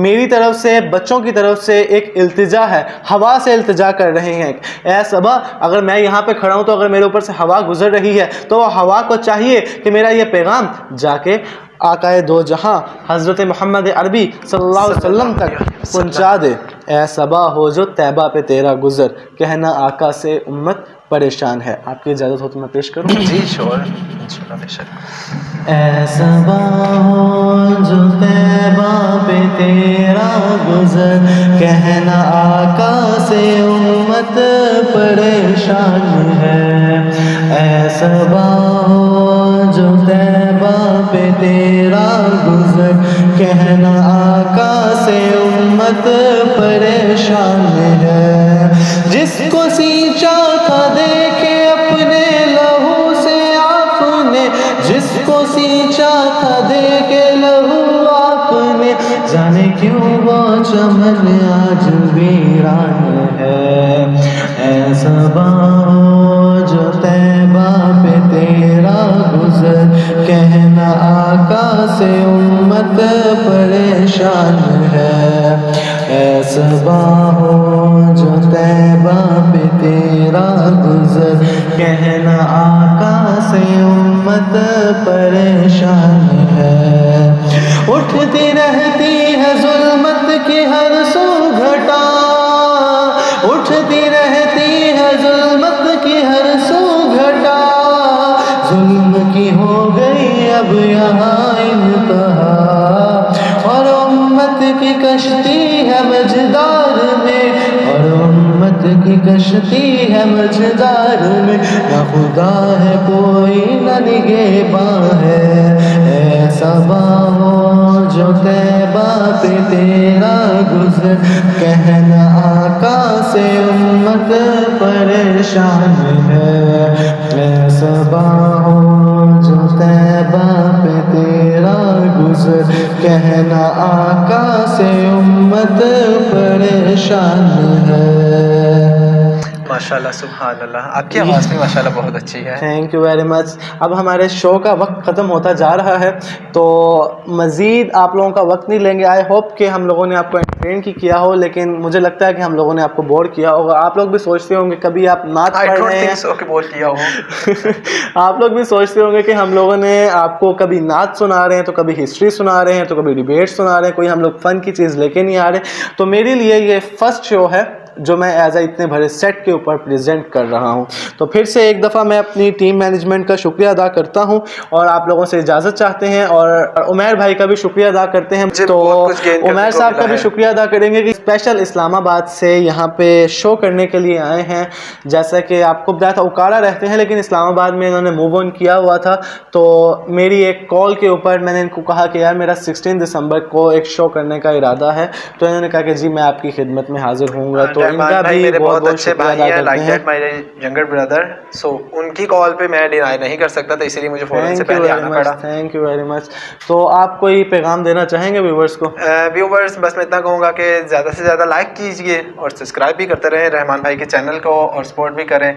Speaker 2: मेरी तरफ से, बच्चों की तरफ से एक इल्तिजा है, हवा से इल्तिजा कर रहे हैं। ऐ सबा, अगर मैं यहाँ पे खड़ा हूँ तो अगर मेरे ऊपर से हवा गुजर रही है, तो हवा को चाहिए कि मेरा ये पैगाम जाके आकाए दो जहां हज़रत मोहम्मद अरबी सल्लल्लाहु अलैहि वसल्लम तक पहुँचा दे। ऐ सबा हो जो तैबा पे तेरा गुज़र, कहना आका से उम्मत परेशान है। आपकी इजाज़त हो तो मैं पेश करूँ?
Speaker 3: जी श्योर, इंशाल्लाह, बेशक।
Speaker 2: ऐ सबा हो जो तैबा पे तेरा गुज़र, कहना आका से उम्मत परेशान है। ऐ सबा हो जो तैबा पे तेरा गुज़र, कहना आका से उम्मत परेशान है। जिसको सींचा था देखे अपने लहू से आपने, जिसको सींचा था देखे लहू आपने, जाने क्यों वो चमन आज वीरान है। ऐ सबा हो जो तैबा पे तेरा गुज़र, कहना आका से उम्मत परेशान है। ऐ सबा हो जो तैबा पे तेरा गुज़र, कहना आका से उम्मत परेशान है। उठती रहती है जुल्मत की हर सू घटा, उठती रहती है जुल्मत की हर सू घटा,
Speaker 1: जुल्म की हो गई अब यहाँ इंतहा, और उम्मत की कश्ती है मझदार में, और उम्मत की कश्ती है मझदार में, ना खुदा है कोई न निगहबान है। ऐसा बाहो जो तैबा पे तेरा गुज़र, कहना आका से उम्मत परेशान है। ऐसा बाहो जो तैबा पे तेरा गुज़र, कहना आका से उम्मत परेशान है।
Speaker 3: माशाल्लाह सुभान अल्लाह, आपकी आवाज़ भी माशाल्लाह बहुत अच्छी है।
Speaker 2: Thank you very much. अब हमारे शो का वक्त ख़त्म होता जा रहा है, तो मज़ीद आप लोगों का वक्त नहीं लेंगे। आई होप कि हम लोगों ने आपको एंटरटेन किया हो, लेकिन मुझे लगता है कि हम लोगों ने आपको बोर किया होगा। आप लोग भी सोचते होंगे कभी आप नात पढ़ रहे हैं,
Speaker 3: बोल किया हो
Speaker 2: आप लोग भी सोचते होंगे कि हम लोगों ने आपको कभी नात सुना रहे हैं, तो कभी हिस्ट्री सुना रहे हैं, तो कभी डिबेट सुना रहे हैं, कोई हम लोग फ़न की चीज़ लेके नहीं आ रहे। तो मेरे लिए ये फर्स्ट शो है जो मैं एज इतने बड़े सेट के ऊपर प्रेजेंट कर रहा हूं। तो फिर से एक दफ़ा मैं अपनी टीम मैनेजमेंट का शुक्रिया अदा करता हूं और आप लोगों से इजाज़त चाहते हैं, और उमैर भाई का भी शुक्रिया अदा करते हैं। तो उमैर साहब का भी शुक्रिया अदा करेंगे कि स्पेशल इस्लामाबाद से यहाँ पे शो करने के लिए आए हैं। जैसा कि आपको बताया था उकाड़ा रहते हैं, लेकिन इस्लामाबाद में इन्होंने मूव ऑन किया हुआ था। तो मेरी एक कॉल के ऊपर मैंने इनको कहा कि यार मेरा 16 दिसंबर को एक शो करने का इरादा है, तो इन्होंने कहा कि जी मैं आपकी खिदमत में हाजिर हूँगा। तो इनका भी
Speaker 3: मेरे बहुत अच्छे
Speaker 2: शुक्रिया
Speaker 3: भाई
Speaker 2: अदा
Speaker 3: हैं,
Speaker 2: करते
Speaker 3: लाइक
Speaker 2: हैं।
Speaker 3: That my younger brother. So उनकी कॉल पे मैं डिनाई नहीं कर सकता था, इसीलिए मुझे फ़ौरन से पहले आना पड़ा।
Speaker 2: Thank you very much. तो आप कोई पैगाम देना चाहेंगे व्यूवर्स को?
Speaker 3: व्यूवर्स बस मैं इतना कहूँगा कि ज़्यादा से ज़्यादा लाइक कीजिए और सब्सक्राइब भी करते रहें रहमान भाई के चैनल को, और सपोर्ट भी करें,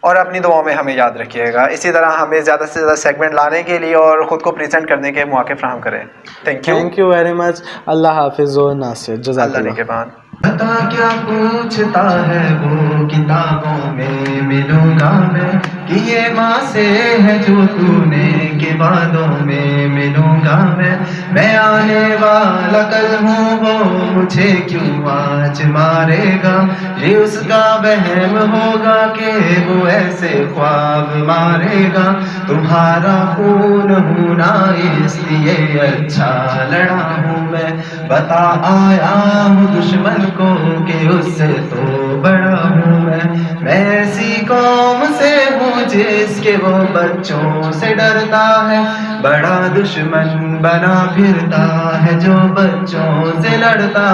Speaker 3: और अपनी दुआओं में हमें याद रखिएगा। इसी तरह हमें ज़्यादा से ज़्यादा सेगमेंट लाने के लिए और ख़ुद को प्रेजेंट करने के मौके फ्राहम करें।
Speaker 2: Thank you very much. अल्लाह हाफिज़ व नासिर।
Speaker 3: अल्लाह के बाद
Speaker 1: पता क्या पूछता है वो किताबों में मिलूंगा मैं, कि ये माँ से है जो तूने के वादों में मिलूंगा मैं आने वाला कल हूँ वो मुझे क्यों आज मारेगा, ये उसका वहम होगा कि वो ऐसे ख्वाब मारेगा, तुम्हारा खून हूँ ना इसलिए अच्छा लड़ा हूँ मैं, बता आया हूँ दुश्मन को कि उससे तो बड़ा हूँ मैं ऐसी कौम से हूँ जिसके वो बच्चों से डरता है, बड़ा दुश्मन बना फिरता है जो बच्चों से लड़ता